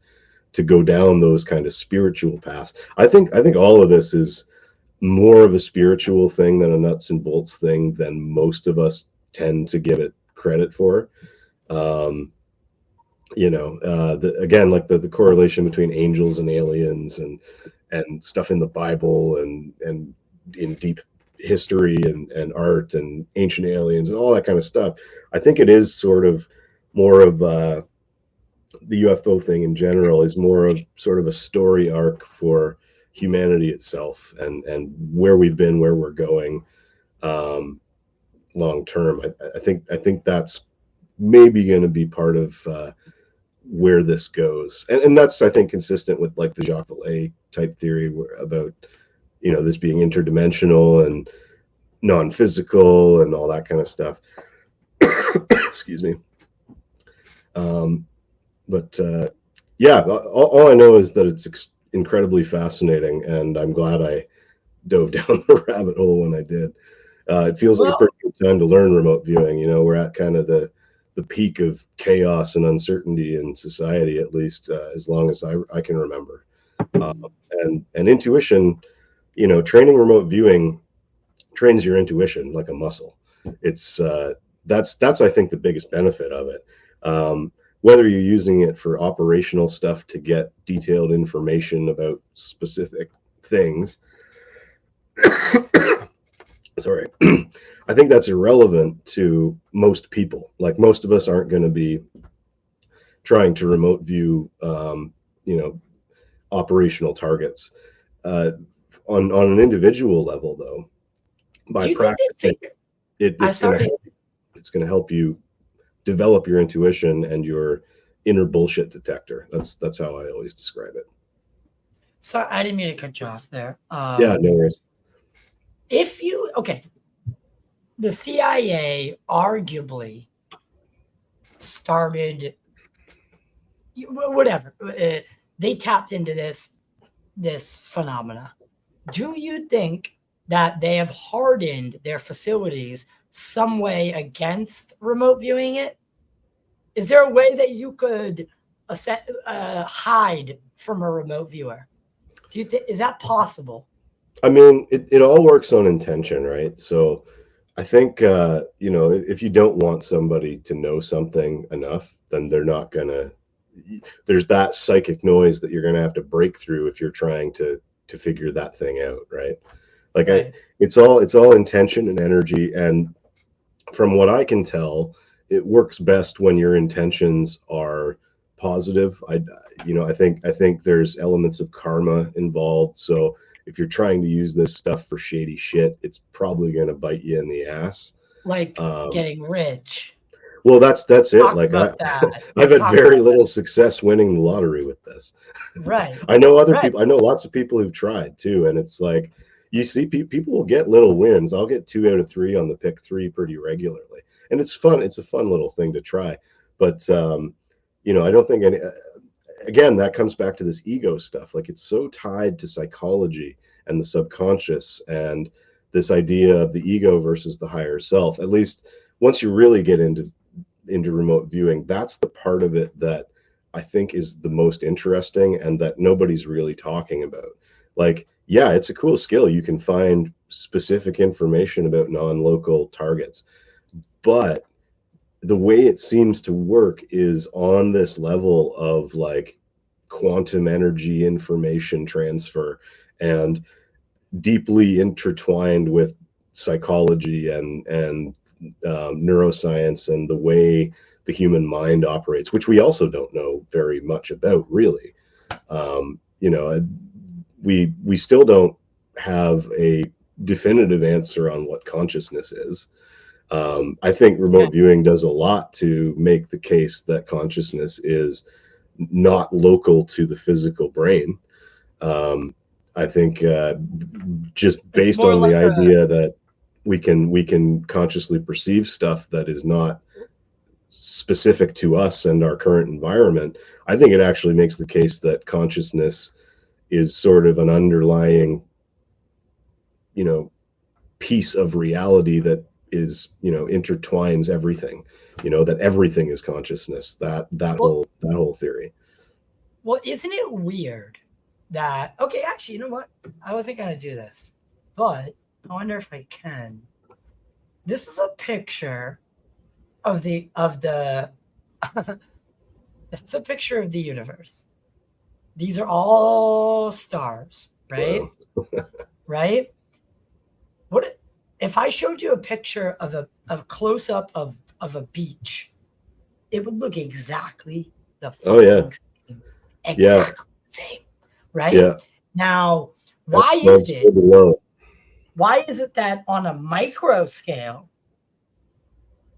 go down those kind of spiritual paths. I think all of this is more of a spiritual thing than a nuts and bolts thing than most of us tend to give it credit for. Again, like the correlation between angels and aliens and stuff in the Bible and in deep history and art and ancient aliens and all that kind of stuff. I think it is sort of more of the UFO thing in general is more of sort of a story arc for humanity itself and where we've been, where we're going, long term. I think that's maybe going to be part of where this goes, and that's, I think, consistent with like the Jacques Vallée type theory about this being interdimensional and non-physical and all that kind of stuff. Excuse me. But yeah, all I know is that it's incredibly fascinating, and I'm glad I dove down the rabbit hole when I did. It feels like a pretty good time to learn remote viewing. We're at kind of the peak of chaos and uncertainty in society, at least as long as I can remember. And intuition, training remote viewing trains your intuition like a muscle. It's that's I think the biggest benefit of it. Whether you're using it for operational stuff to get detailed information about specific things, sorry, I think that's irrelevant to most people. Like, most of us aren't going to be trying to remote view, operational targets. On an individual level, though, by practicing, it's going to help you develop your intuition and your inner bullshit detector. That's how I always describe it. Sorry, I didn't mean to cut you off there. Yeah, no worries. The CIA arguably started, whatever, they tapped into this phenomena. Do you think that they have hardened their facilities some way against remote viewing it? Is there a way that you could hide from a remote viewer? Do you think, is that possible? I mean, it all works on intention, right? So I think, if you don't want somebody to know something enough, then they're not gonna, there's that psychic noise that you're gonna have to break through if you're trying to figure that thing out, right? Like, right. It's all intention and energy, and from what I can tell, it works best when your intentions are positive. I think there's elements of karma involved. So if you're trying to use this stuff for shady shit, it's probably going to bite you in the ass. Like getting rich. Well, that's it. Like, I've had very little success winning the lottery with this. Right. I know people. I know lots of people who've tried too, and it's like, you see, people will get little wins. I'll get 2 out of 3 on the pick 3 pretty regularly, and it's fun. It's a fun little thing to try. But I don't think again, that comes back to this ego stuff. Like, it's so tied to psychology and the subconscious and this idea of the ego versus the higher self. At least once you really get into remote viewing, that's the part of it that I think is the most interesting and that nobody's really talking about. Like, yeah, it's a cool skill. You can find specific information about non-local targets, but the way it seems to work is on this level of like quantum energy information transfer and deeply intertwined with psychology and neuroscience and the way the human mind operates, which we also don't know very much about, really. You know, we still don't have a definitive answer on what consciousness is. I think remote viewing does a lot to make the case that consciousness is not local to the physical brain. I think just based on the idea that we can consciously perceive stuff that is not specific to us and our current environment, I think it actually makes the case that consciousness is sort of an underlying, you know, piece of reality that is, you know, intertwines everything, you know, that everything is consciousness, that whole theory. Well, isn't it weird that, okay, actually, you know what? I wasn't going to do this, but I wonder if I can. This is a picture of the it's a picture of the universe. These are all stars, right? Wow. Right? What if I showed you a picture of a close up of a beach? It would look exactly the fucking same. Exactly the same. Right? Yeah. Now, why is it that on a micro scale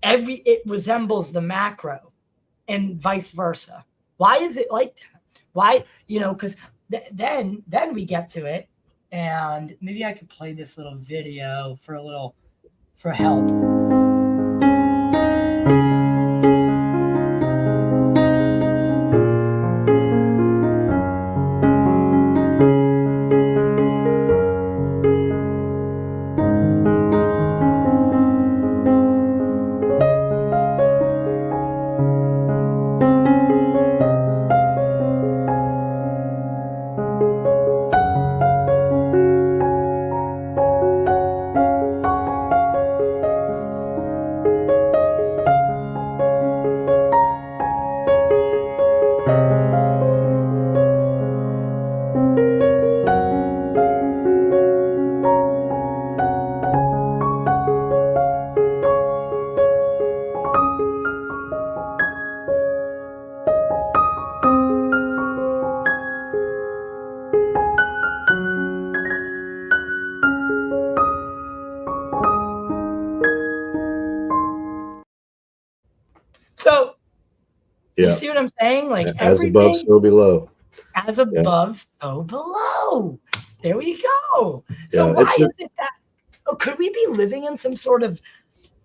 it resembles the macro and vice versa? Why is it like that? Why, you know, because then we get to it, and maybe I could play this little video for help. So, you see what I'm saying? Like, as above, so below. As above, so below. There we go. So why is it that? Could we be living in some sort of,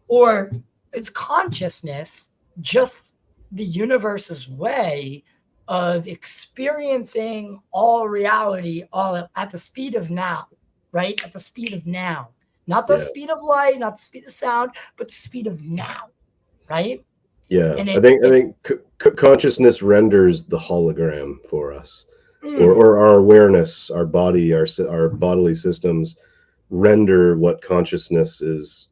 or is consciousness just the universe's way of experiencing all reality all at the speed of now, right? At the speed of now, not the speed of light, not the speed of sound, but the speed of now, right? Yeah, and I think consciousness renders the hologram for us, or our awareness, our body, our bodily systems render what consciousness is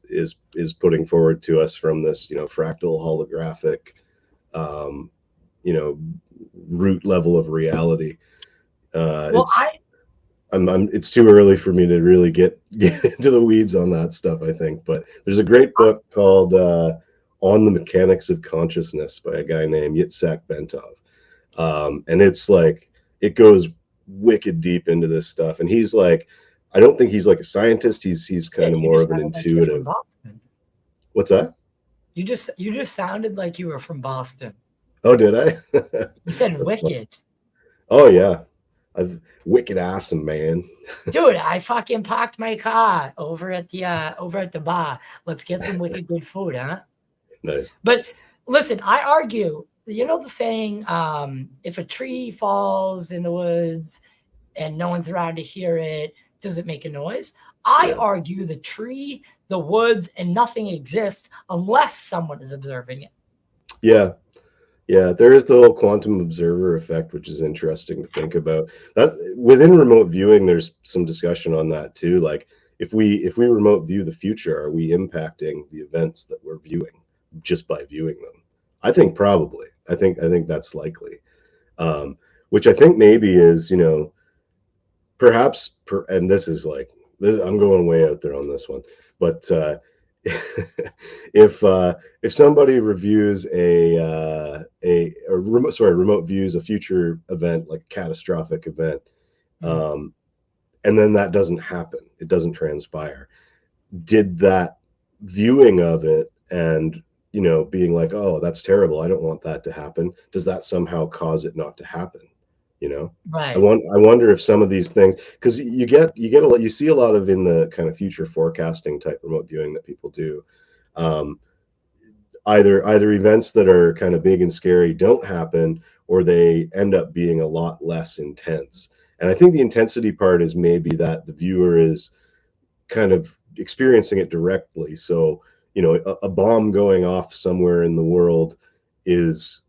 putting forward to us from this, you know, fractal holographic, you know, root level of reality. It's too early for me to really get into the weeds on that stuff, I think, but there's a great book called On the Mechanics of Consciousness by a guy named Yitzhak Bentov. And it's like, it goes wicked deep into this stuff. And he's like, I don't think he's like a scientist. He's kind of more of an intuitive. Like Boston. What's that? You just sounded like you were from Boston. Oh, did I? You said wicked. Oh yeah. I've wicked awesome, man. Dude, I fucking parked my car over at the bar. Let's get some wicked good food, huh? Nice. But listen, I argue, you know the saying, if a tree falls in the woods and no one's around to hear it, does it make a noise? I Yeah. argue the tree, the woods, and nothing exists unless someone is observing it. Yeah. Yeah, there is the whole quantum observer effect, which is interesting to think about. That within remote viewing, there's some discussion on that too. Like if we remote view the future, are we impacting the events that we're viewing just by viewing them? I think probably. I think that's likely. Um, which I think maybe is, perhaps and this is like this, I'm going way out there on this one, but if somebody reviews remote views a future event, like a catastrophic event, um, and then that doesn't happen, it doesn't transpire, did that viewing of it and being like, oh, that's terrible, I don't want that to happen, does that somehow cause it not to happen? you know I Right. wonder if some of these things, because you see a lot of in the kind of future forecasting type remote viewing that people do, um, either events that are kind of big and scary don't happen, or they end up being a lot less intense. And I think the intensity part is maybe that the viewer is kind of experiencing it directly. So, a bomb going off somewhere in the world is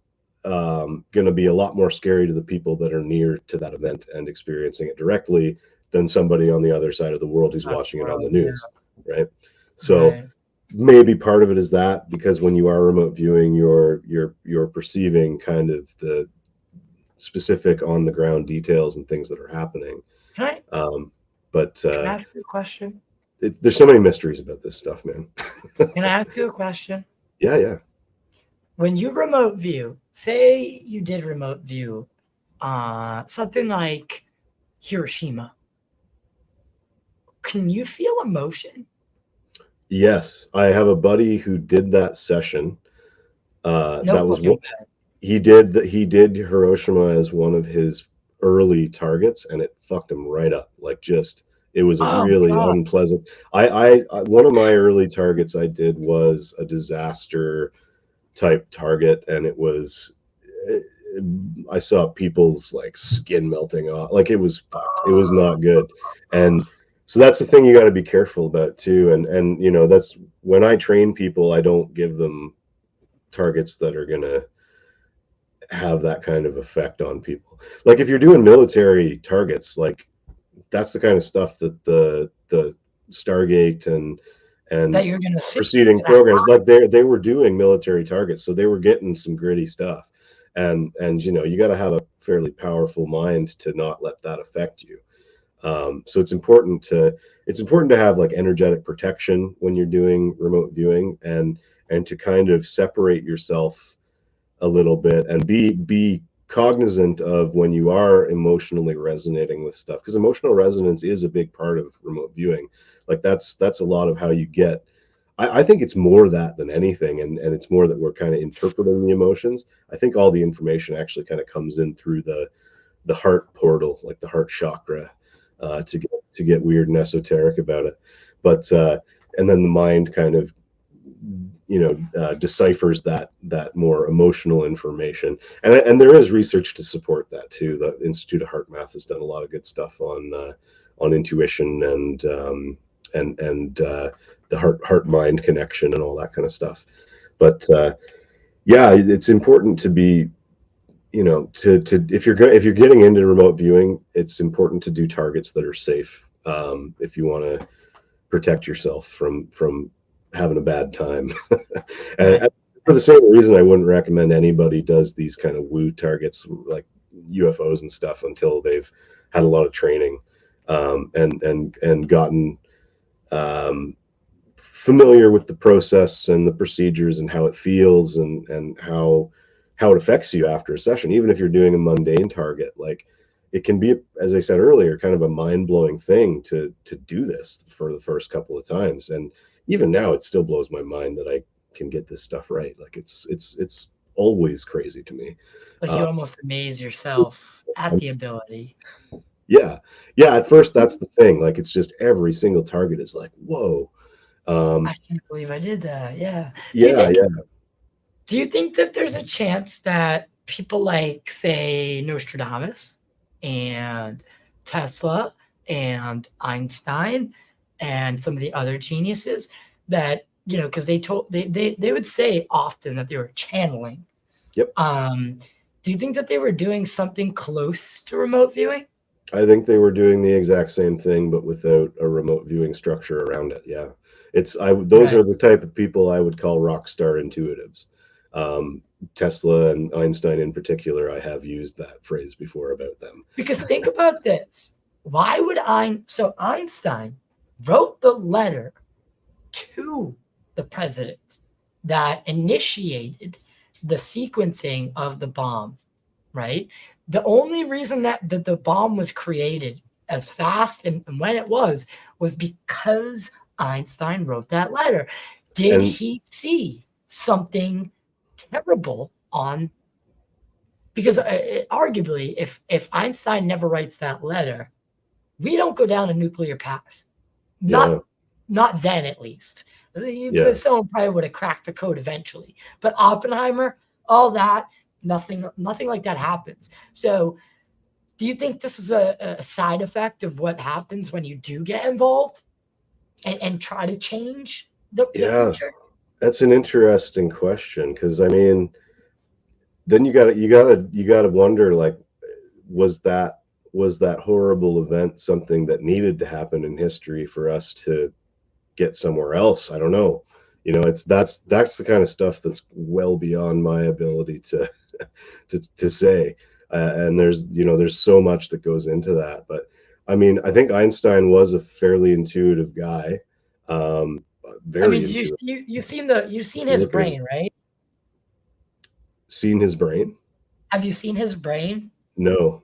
going to be a lot more scary to the people that are near to that event and experiencing it directly than somebody on the other side of the world who's Outside watching it on the world, news, right? So right. maybe part of it is that, because when you are remote viewing, you're perceiving kind of the specific on the ground details and things that are happening. Can I Um, but can I ask you a question? there's so many mysteries about this stuff, man. Can I ask you a question? Yeah, yeah. When you remote view, say you did remote view something like Hiroshima, can you feel emotion? Yes, I have a buddy who did that session. No That was fucking what way. he did Hiroshima as one of his early targets, and it fucked him right up. Like, just it was a Oh my really god. unpleasant. I one of my early targets I did was a disaster type target, and it was I saw people's like skin melting off. Like, it was fucked. It was not good. And so that's the thing you got to be careful about too. And that's when I train people, I don't give them targets that are going to have that kind of effect on people. Like, if you're doing military targets, like, that's the kind of stuff that the Stargate and That you're gonna see. preceding programs, like, they were doing military targets, so they were getting some gritty stuff. And you got to have a fairly powerful mind to not let that affect you. So it's important to have like energetic protection when you're doing remote viewing, and to kind of separate yourself a little bit and be cognizant of when you are emotionally resonating with stuff, because emotional resonance is a big part of remote viewing. Like, that's a lot of how you get. I think it's more that than anything, and it's more that we're kind of interpreting the emotions. I think all the information actually kind of comes in through the heart portal, like the heart chakra, to get weird and esoteric about it. But and then the mind kind of deciphers that more emotional information, and there is research to support that too. The Institute of Heart Math has done a lot of good stuff on intuition and the heart mind connection and all that kind of stuff. But yeah, it's important to be, to if you're getting into remote viewing, it's important to do targets that are safe, if you want to protect yourself from having a bad time. Right. And for the same reason, I wouldn't recommend anybody does these kind of woo targets like UFOs and stuff until they've had a lot of training, and gotten um, familiar with the process and the procedures and how it feels, and how it affects you after a session. Even if you're doing a mundane target, like, it can be, as I said earlier, kind of a mind-blowing thing to do this for the first couple of times. And even now, it still blows my mind that I can get this stuff right. Like, it's always crazy to me. Like uh, you almost amaze yourself at the ability. yeah, yeah, at first that's the thing, like, it's just every single target is like, whoa. I um can't believe I did that. Yeah. Do you yeah, think yeah. do you think that there's a chance that people like, say, Nostradamus and Tesla and Einstein and some of the other geniuses that, you know, because they would say often that they were channeling. Yep. Do you think that they were doing something close to remote viewing? I think they were doing the exact same thing, but without a remote viewing structure around it. Yeah, those Right. are the type of people I would call rock star intuitives. Um, Tesla and Einstein in particular, I have used that phrase before about them. Because think about this. Why would Einstein wrote the letter to the president that initiated the sequencing of the bomb, right? The only reason that the bomb was created as fast and when it was because Einstein wrote that letter. Did And he see something terrible on? Because arguably, if Einstein never writes that letter, we don't go down a nuclear path. yeah, Not then, at least. yeah, Someone probably would have cracked the code eventually. But Oppenheimer, all that, nothing like that happens. So, do you think this is a side effect of what happens when you do get involved and try to change the yeah. future? That's an interesting question because I mean, then you gotta wonder like, was that horrible event something that needed to happen in history for us to get somewhere else? I don't know. You know, that's the kind of stuff that's well beyond my ability to to say. And there's so much that goes into that. But I mean, I think Einstein was a fairly intuitive guy, I very mean, did intuitive. you've seen You his look at his brain, right? seen his brain? Have you seen his brain? No.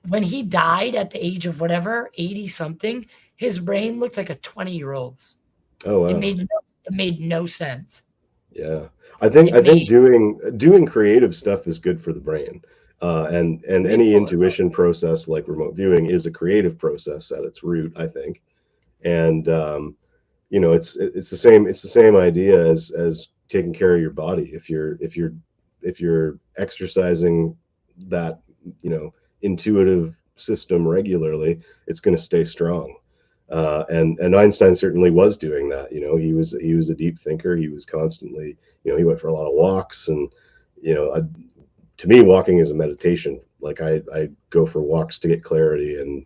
When he died at the age of whatever, 80 something, his brain looked like a 20-year-old's. Oh It wow. made no, it made no sense. Yeah. I think It made doing creative stuff is good for the brain. And Let me any pull it up. intuition process like remote viewing is a creative process at its root, I think. And it's the same idea as taking care of your body. If you're exercising that, intuitive system regularly, it's going to stay strong. And Einstein certainly was doing that. He was a deep thinker. He was constantly, he went for a lot of walks, and you know, I, to me, walking is a meditation. Like I go for walks to get clarity and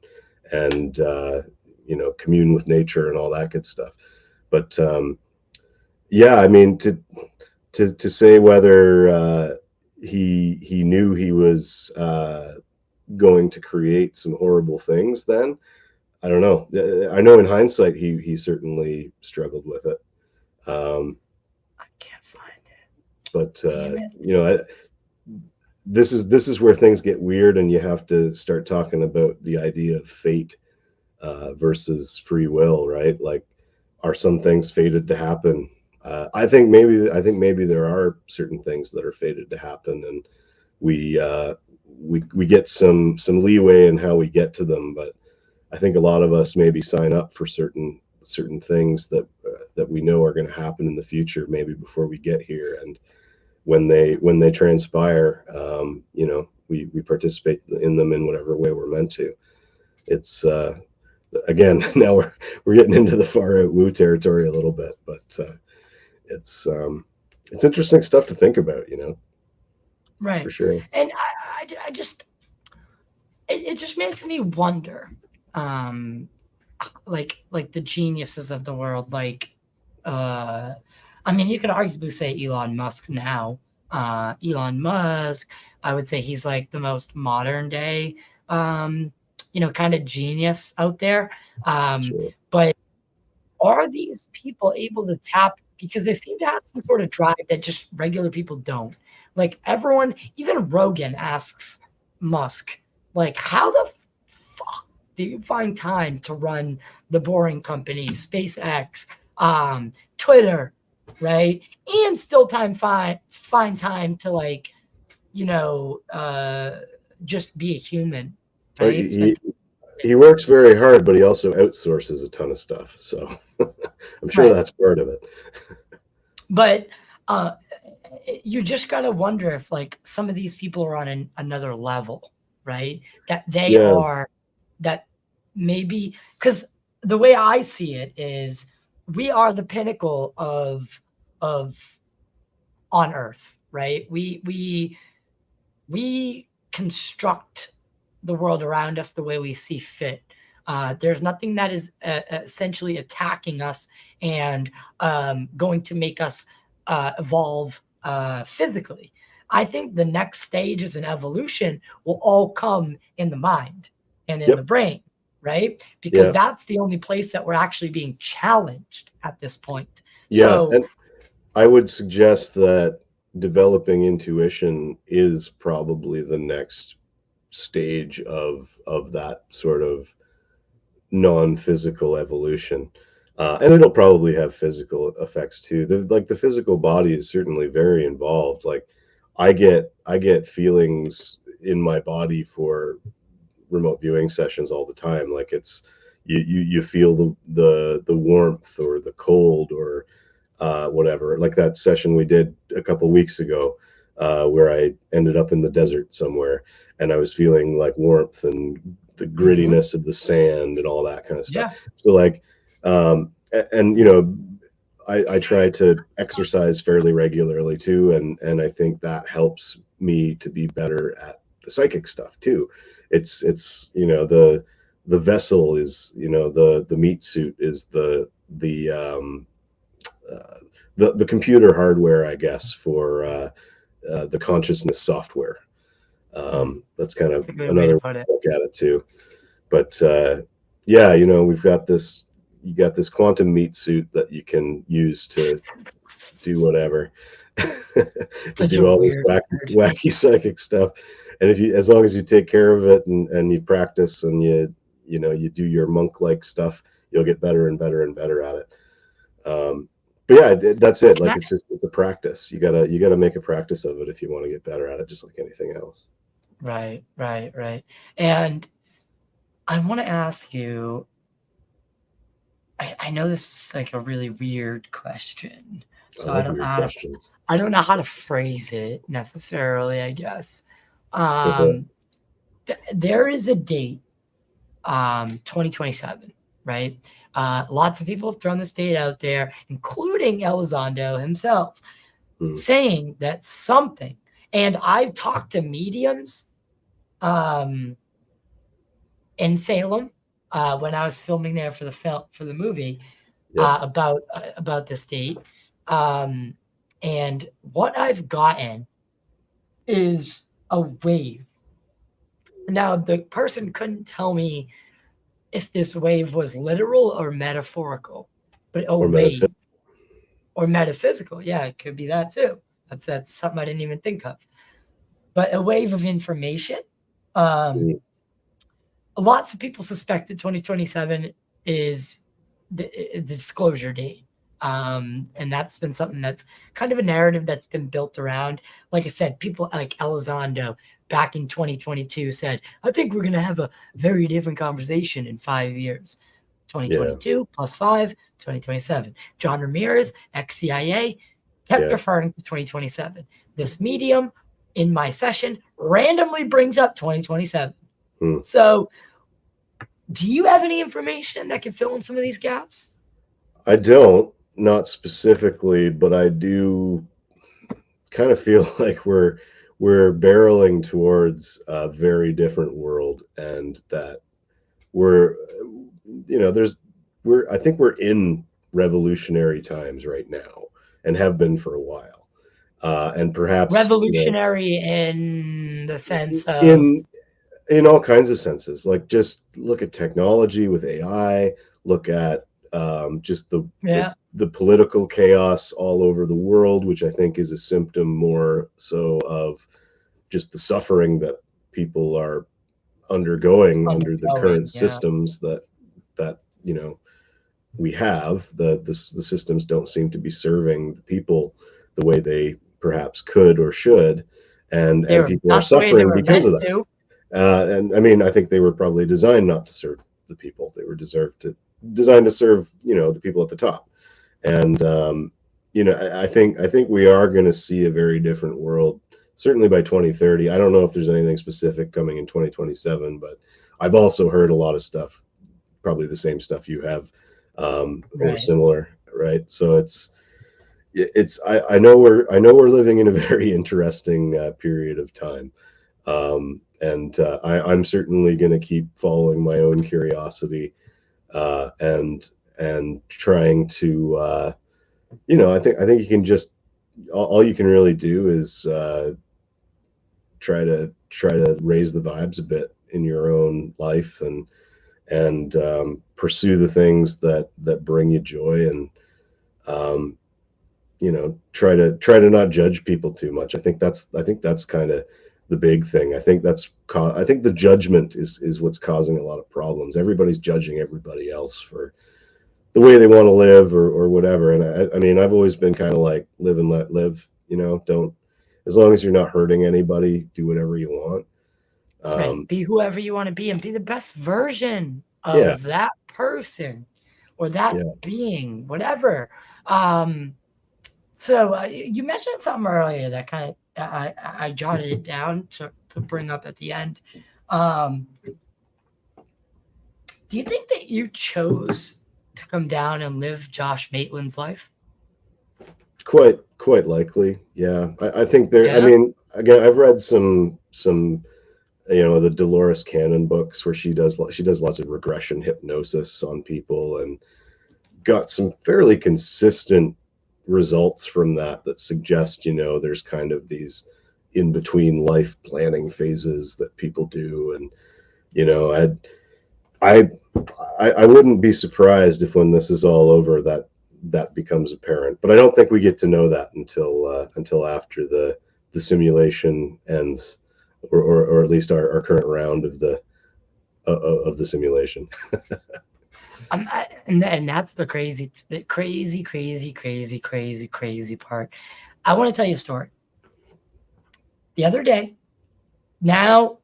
commune with nature and all that good stuff. But yeah, I mean, to say whether he knew he was going to create some horrible things, then I don't know. I know in hindsight he certainly struggled with it. Um, I can't find it. but Damn it. this is where things get weird, and you have to start talking about the idea of fate versus free will, right? Like, are some things fated to happen? I think maybe there are certain things that are fated to happen, and we get some leeway in how we get to them. But I think a lot of us maybe sign up for certain things that we know are going to happen in the future, maybe before we get here, and when they transpire, we participate in them in whatever way we're meant to. It's again, now we're getting into the far out woo territory a little bit, but it's it's interesting stuff to think about, for Right. sure. And I just, it just makes me wonder, um, like the geniuses of the world, uh, I mean, you could arguably say Elon Musk now. Elon Musk, I would say he's like the most modern day, kind of genius out there. Sure. But are these people able to tap, because they seem to have some sort of drive that just regular people don't? Like everyone, even Rogan asks Musk, like, how the fuck do you find time to run the boring company, SpaceX, Twitter, right? And still find time to, like, you know, uh just be a human, Oh, right? Spend time with he kids. works very hard, but he also outsources a ton of stuff. So I'm sure Right. that's part of it. But uh you just gotta wonder if, like, some of these people are on another level, right? That they Yeah, are, that maybe, because the way I see it is we are the pinnacle of on Earth, right? We construct the world around us the way we see fit. There's nothing that is essentially attacking us and going to make us evolve physically. I think the next stages in evolution will all come in the mind and in the brain, right? Because that's the only place that we're actually being challenged at this point. So, and I would suggest that developing intuition is probably the next stage of that sort of non-physical evolution. And it'll probably have physical effects too. The physical body is certainly very involved. Like I get feelings in my body for remote viewing sessions all the time. Like it's you feel the warmth or the cold or whatever. Like that session we did a couple weeks ago, where I ended up in the desert somewhere, and I was feeling like warmth and the grittiness of the sand and all that kind of stuff. So like, and you know, I try to exercise fairly regularly too, and I think that helps me to be better at the psychic stuff too. It's you know, the vessel is, you know, the meat suit is the computer hardware, I guess, for the consciousness software. That's kind of another way to look at it too. But yeah, you know, you got this quantum meat suit that you can use to do whatever, to do all this wacky psychic stuff. And as long as you take care of it and you practice and you know, you do your monk-like stuff, you'll get better and better and better at it. But yeah, that's it. Like it's a practice. You gotta make a practice of it if you want to get better at it, just like anything else. Right. And I want to ask you, I know this is like a really weird question, so I don't know how to phrase it necessarily, I guess. There is a date, 2027, right? Lots of people have thrown this date out there, including Elizondo himself, saying that something, and I've talked to mediums in Salem when I was filming there for the movie about this date, and what I've gotten is a wave. Now the person couldn't tell me if this wave was literal or metaphorical, but wave or metaphysical. Yeah, it could be that too. That's something I didn't even think of. But a wave of information. Lots of people suspect that 2027 is the disclosure date. And that's been something that's kind of a narrative that's been built around. Like I said, people like Elizondo back in 2022 said, I think we're going to have a very different conversation in 5 years. 2022 plus 5, 2027. John Ramirez, ex-CIA, kept referring to 2027. This medium in my session randomly brings up 2027. So do you have any information that can fill in some of these gaps? I don't, not specifically, but I do kind of feel like we're barreling towards a very different world, and that we're, you know, I think we're in revolutionary times right now and have been for a while. And perhaps revolutionary, you know, in the sense of in all kinds of senses. Like just look at technology with AI, look at just the political chaos all over the world, which I think is a symptom more so of just the suffering that people are undergoing under the current systems that you know we have. The systems don't seem to be serving the people the way they perhaps could or should, and people are suffering because of that. And I mean, I think they were probably designed not to serve the people. They were designed to serve, you know, the people at the top. And you know, I think we are going to see a very different world, certainly by 2030. I don't know if there's anything specific coming in 2027, but I've also heard a lot of stuff probably the same stuff you have, or Right. similar, right? So I know we're living in a very interesting period of time, and I'm certainly going to keep following my own curiosity, and trying to, I think you can just, all you can really do is try to raise the vibes a bit in your own life, and pursue the things that bring you joy, and um, try to not judge people too much. I think that's kind of the big thing. I think the judgment is what's causing a lot of problems. Everybody's judging everybody else for the way they want to live, or whatever. And I mean, I've always been kind of like, live and let live. Don't, as long as you're not hurting anybody, do whatever you want. Right. Be whoever you want to be and be the best version Yeah, of that person or that yeah. being, whatever. So you mentioned something earlier that kind of I jotted it down to bring up at the end. Do you think that you chose to come down and live Josh Maitland's life? Quite likely. Yeah. I think there, I Yeah. mean, again, I've read some the Dolores Cannon books, where she does lots of regression hypnosis on people, and got some fairly consistent results from that suggest, there's kind of these in between life planning phases that people do. And I I wouldn't be surprised if, when this is all over, that becomes apparent. But I don't think we get to know that until after the simulation ends, or at least our current round of the simulation. And that's the crazy part. I want to tell you a story. The other day, now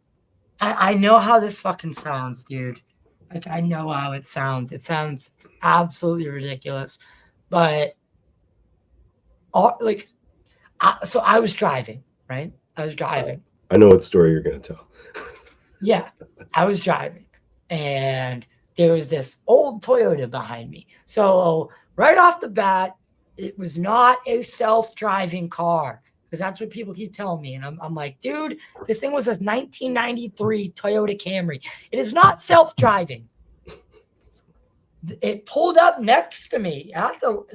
I know how this fucking sounds, dude. Like, I know how it sounds. It sounds absolutely ridiculous, but so I was driving, right? I was driving. I know what story you're going to tell. Yeah, I was driving, and there was this old Toyota behind me. So right off the bat, it was not a self-driving car, because that's what people keep telling me. And I'm like, dude, this thing was a 1993 Toyota Camry. It is not self-driving. It pulled up next to me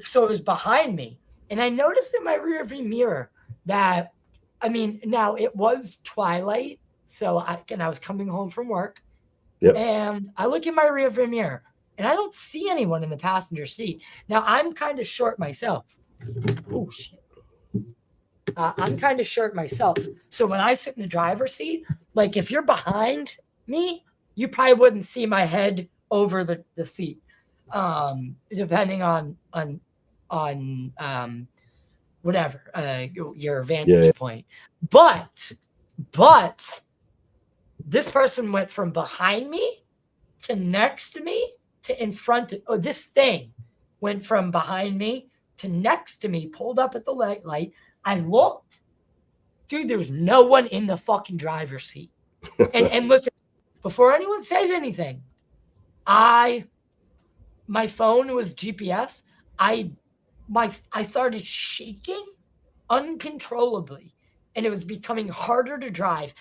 so it was behind me. And I noticed in my rearview mirror that, I mean, now it was twilight. So I was coming home from work. Yep. And I look in my rearview mirror and I don't see anyone in the passenger seat. Now I'm kind of short myself. Oh shit. I'm kind of short myself. So when I sit in the driver's seat, like, if you're behind me, you probably wouldn't see my head over the seat. Depending on whatever your vantage point. But this person went from behind me to next to me to in front of, this thing went from behind me to next to me, pulled up at the light. I looked, dude, there was no one in the fucking driver's seat. And listen, before anyone says anything, my phone was GPS. I started shaking uncontrollably, and it was becoming harder to drive.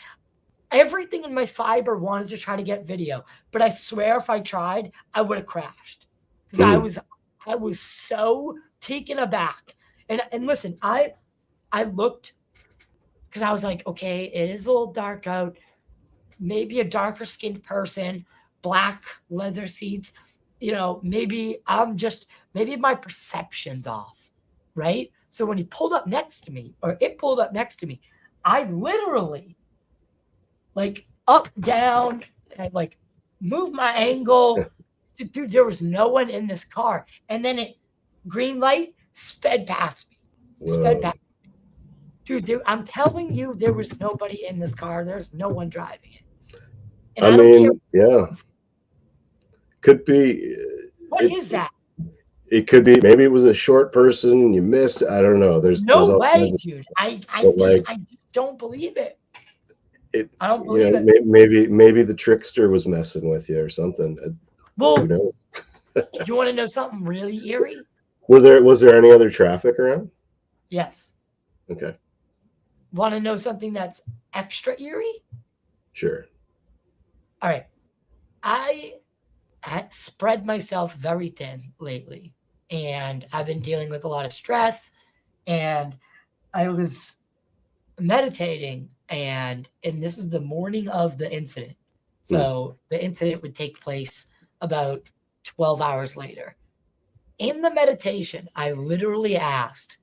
Everything in my fiber wanted to try to get video, but I swear if I tried, I would have crashed, because I was so taken aback. And listen, I looked, because I was like, okay, it is a little dark out. Maybe a darker skinned person, black leather seats. Maybe my perception's off, right? So when it pulled up next to me, I literally, like, up, down, and like moved my angle. Dude, there was no one in this car. And then it, green light, sped past me. Dude, I'm telling you, there was nobody in this car. There's no one driving it. And I don't care. Yeah. Could be. What is that? It could be, maybe it was a short person you missed. I don't know. There's no way, dude. I just don't believe it. I don't believe it. Maybe the trickster was messing with you or something. Well, Who knows? you want to know something really eerie? Was there any other traffic around? Yes. Okay, Want to know something that's extra eerie? sure. All right. I had spread myself very thin lately, and I've been dealing with a lot of stress, and I was meditating, and this is the morning of the incident. So the incident would take place about 12 hours later. In the meditation, I literally asked,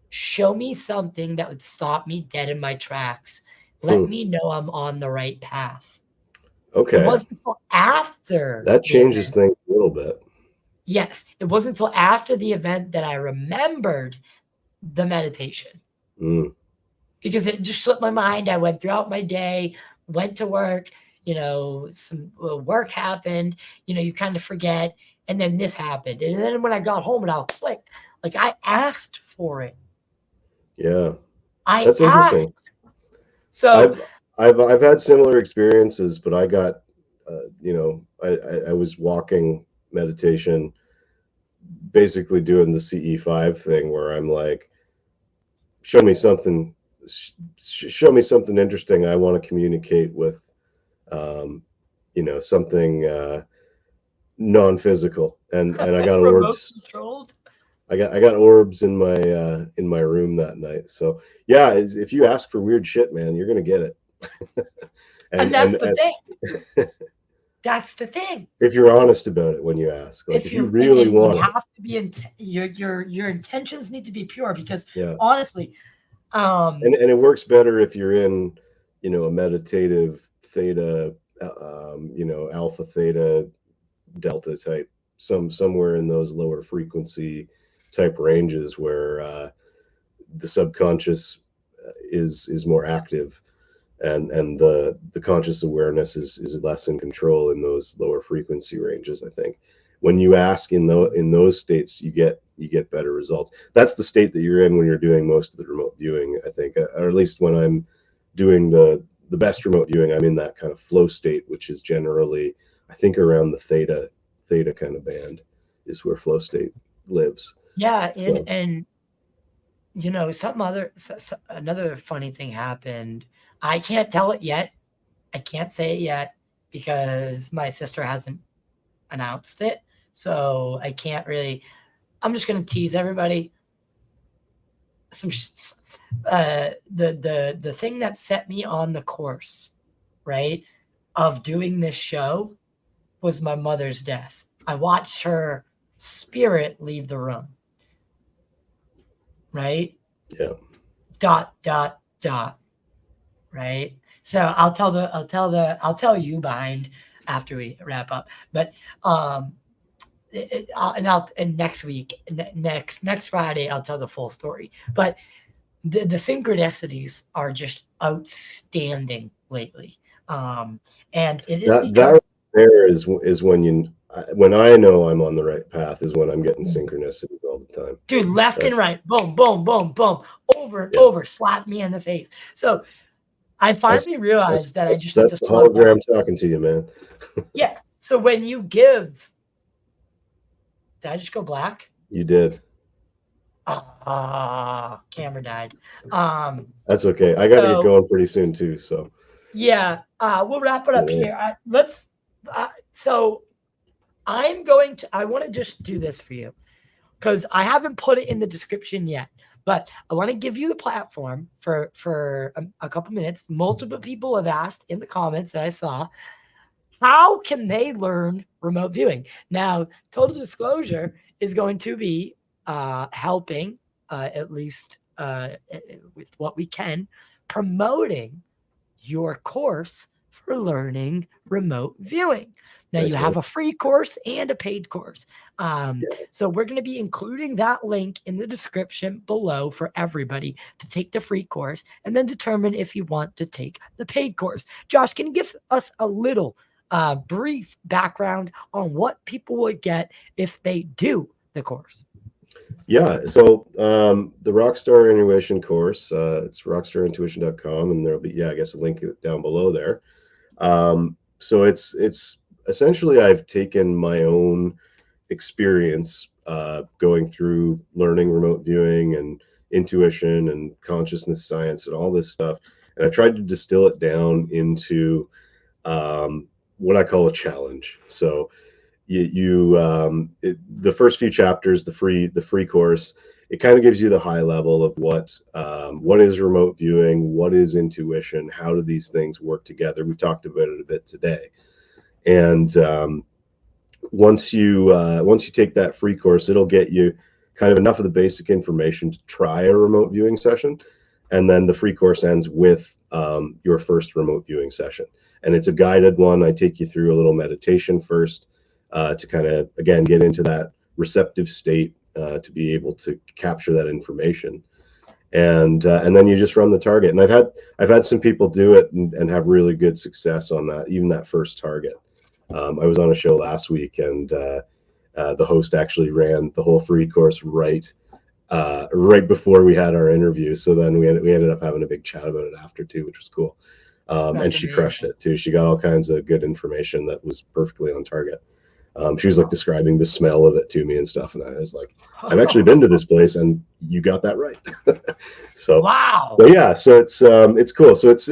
show me something that would stop me dead in my tracks. Let me know I'm on the right path. It Okay, wasn't until after that the changes event. things a little bit. Yes, it wasn't until after the event that I remembered the meditation, Mm. because it just slipped my mind. I went throughout my day, went to work, some work happened, you kind of forget. And then this happened. And then when I got home, it all clicked. Like, I asked for it. Yeah, I that's asked. interesting. So, I've had similar experiences, but I got, I was walking meditation, basically doing the CE5 thing where I'm like, show me something, show me something interesting. I want to communicate with, something non-physical, and I got remote orbs. controlled. I got orbs in my room that night. So yeah, if you ask for weird shit, man, you're gonna get it. And and, that's and the thing. That's the thing. if you're honest about it when you ask, like if you really and want you it, have to be your intentions need to be pure, because yeah. honestly, And it works better if you're in, a meditative theta, alpha, theta, delta type, somewhere in those lower frequency type ranges where the subconscious is more active, and the conscious awareness is less in control in those lower frequency ranges. I think when you ask in those states, you get better results. That's the state that you're in when you're doing most of the remote viewing, I think, or at least when I'm doing the best remote viewing, I'm in that kind of flow state, which is generally, I think, around the theta kind of band is where flow state lives. yeah, So and another funny thing happened. I can't tell it yet. I can't say it yet because my sister hasn't announced it. So I can't really. I'm just gonna tease everybody. The thing that set me on the course, right, of doing this show was my mother's death. I watched her spirit leave the room. Right? yeah, Dot dot dot. Right? So I'll tell you behind after we wrap up. But and next week, next Friday, I'll tell the full story. But the synchronicities are just outstanding lately. And it is that because, there is when I know I'm on the right path is when I'm getting synchronicities all the time. dude, left and That's right, boom, boom, boom, boom, over and yeah. over, slap me in the face. So I That's finally realized that I just need to that's the slow down. hologram talking to you, man. Yeah. So when you give, did I just go black? You did. Camera died. That's okay. I got to get So going pretty soon too. So yeah, we'll wrap it up anyways. here. So I want to just do this for you because I haven't put it in the description yet, but I want to give you the platform for a couple minutes. Multiple people have asked in the comments that I saw, how can they learn remote viewing? Now, total disclosure is going to be helping, at least with what we can, promoting your course for learning remote viewing. Now, Thanks, you man. have a free course and a paid course. So we're going to be including that link in the description below for everybody to take the free course and then determine if you want to take the paid course. Josh, can you give us a little brief background on what people would get if they do the course? Yeah. So the Rockstar Intuition course, it's rockstarintuition.com, and there'll be, I guess, a link down below there. So it's essentially I've taken my own experience going through learning remote viewing and intuition and consciousness science and all this stuff, and I tried to distill it down into what I call a challenge. So the first few chapters, the free course, it kind of gives you the high level of what is remote viewing, what is intuition, how do these things work together. We talked about it a bit today, and once you take that free course, it'll get you kind of enough of the basic information to try a remote viewing session, and then the free course ends with your first remote viewing session, and it's a guided one. I take you through a little meditation first to kind of, again, get into that receptive state to be able to capture that information, and then you just run the target. And I've had some people do it and have really good success on that, even that first target. I was on a show last week, and the host actually ran the whole free course right before we had our interview. So then we ended up having a big chat about it after too, which was cool. And she crushed it too. She got all kinds of good information that was perfectly on target. She was like describing the smell of it to me and stuff, and I was like, I've actually been to this place, and you got that right. So wow. But yeah, so it's cool. So it's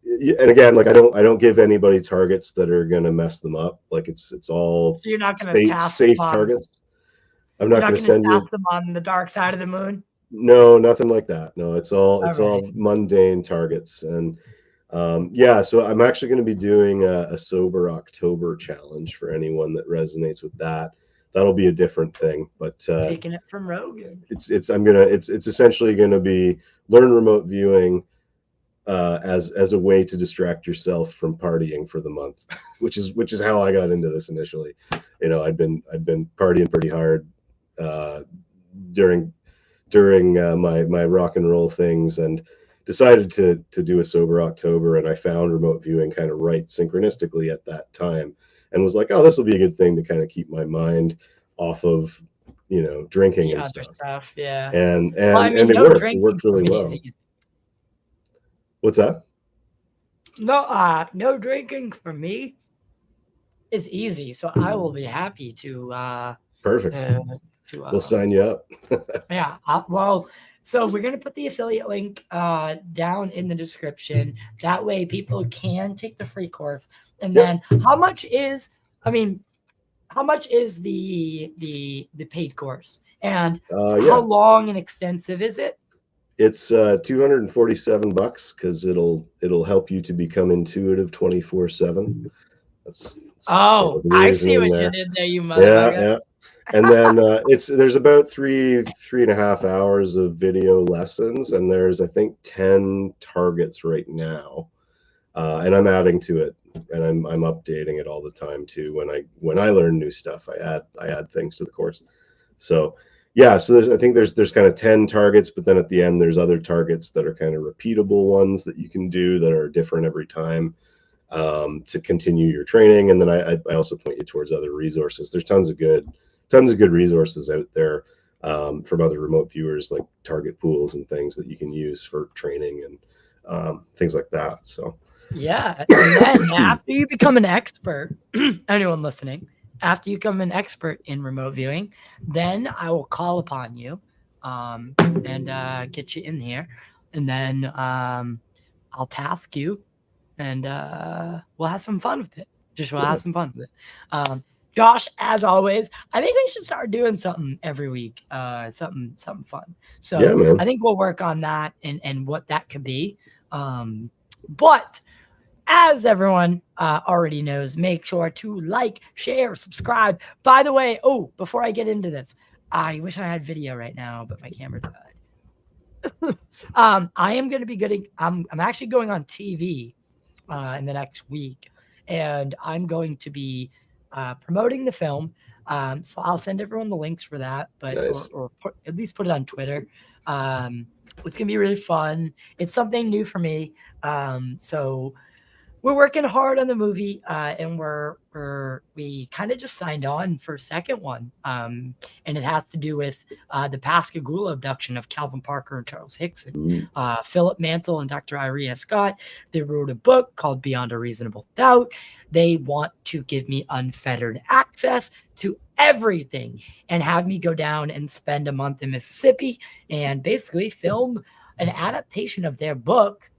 and again, like I don't give anybody targets that are gonna mess them up. Like it's all So you're not gonna safe targets. I'm not gonna send you them on the dark side of the moon. No, nothing like that. No, it's all Right. mundane targets. And yeah, so I'm actually going to be doing a sober October challenge for anyone that resonates with that. That'll be a different thing, but Taking it from Rogan. it's essentially going to be learn remote viewing as a way to distract yourself from partying for the month, which is how I got into this initially. You know, I'd been partying pretty hard during my rock and roll things, and decided to do a sober October, and I found remote viewing kind of right synchronistically at that time, and was like, oh, this will be a good thing to kind of keep my mind off of, you know, drinking and stuff. Yeah. And Well, I mean, it no worked. It drinking worked for really me well. is easy. What's that? No drinking for me is easy. So I will be happy to Perfect. to We'll sign you up. yeah. Well, so we're gonna put the affiliate link down in the description. That way, people can take the free course. And then, how much is? I mean, how much is the paid course? And how long and extensive is it? It's $247 because it'll help you to become intuitive 24/7. That's Oh, sort of the I see what there. you did there, you motherfucker. Yeah. And then there's about three and a half hours of video lessons, and there's I think 10 targets right now, and I'm adding to it, and I'm updating it all the time too. When I learn new stuff, I add things to the course. So yeah, so I think there's kind of 10 targets, but then at the end there's other targets that are kind of repeatable ones that you can do that are different every time to continue your training. And then I also point you towards other resources. There's tons of good resources out there from other remote viewers, like target pools and things that you can use for training and things like that. So yeah, and then after you become an expert, anyone listening, after you become an expert in remote viewing, then I will call upon you and get you in here, and then I'll task you, and we'll have some fun with it. We'll have some fun with it. Josh, as always, I think we should start doing something every week, something fun. So yeah, man. I think we'll work on that and what that could be. But as everyone already knows, make sure to like, share, subscribe. By the way, before I get into this, I wish I had video right now, but my camera died. I am going to be getting, I'm actually going on TV in the next week, and I'm going to be promoting the film. So I'll send everyone the links for that, but Nice. or at least put it on Twitter. It's gonna be really fun. It's something new for me. So we're working hard on the movie, and we kind of just signed on for a second one, and it has to do with the Pascagoula abduction of Calvin Parker and Charles Hickson. Philip Mansell and Dr. Irina Scott, they wrote a book called Beyond a Reasonable Doubt. They want to give me unfettered access to everything and have me go down and spend a month in Mississippi and basically film an adaptation of their book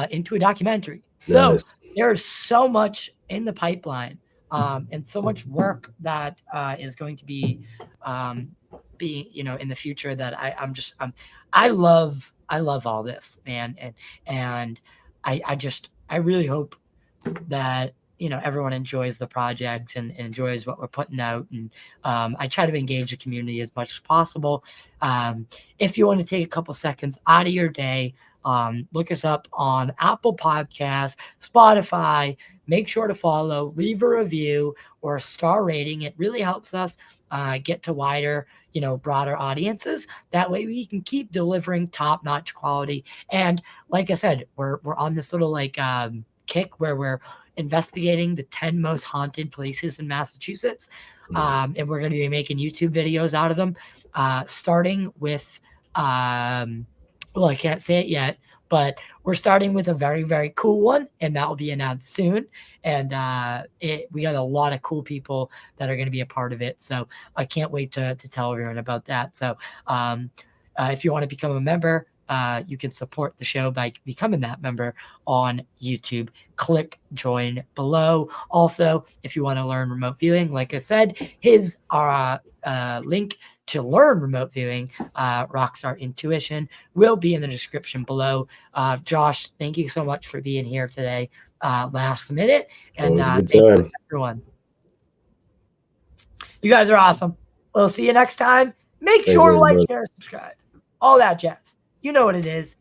into a documentary. So Nice. there's so much in the pipeline, and so much work that is going to be in the future that I love all this, man, and I really hope that everyone enjoys the projects and enjoys what we're putting out, and I try to engage the community as much as possible. If you want to take a couple seconds out of your day, look us up on Apple Podcasts, Spotify. Make sure to follow, leave a review or a star rating. It really helps us get to wider, broader audiences. That way we can keep delivering top-notch quality. And like I said, we're on this little kick where we're investigating the 10 most haunted places in Massachusetts. And we're going to be making YouTube videos out of them, starting with well, I can't say it yet, but we're starting with a very, very cool one, and that will be announced soon. And we got a lot of cool people that are going to be a part of it. So I can't wait to tell everyone about that. So if you want to become a member, you can support the show by becoming that member on YouTube. Click join below. Also, if you want to learn remote viewing, like I said, his link to learn remote viewing, Rockstar Intuition, will be in the description below. Josh, thank you so much for being here today, last minute. And Always a good thank you, time. everyone. You guys are awesome. We'll see you next time. Make Thanks, sure to like, everybody. share, subscribe. All that jazz. You know what it is.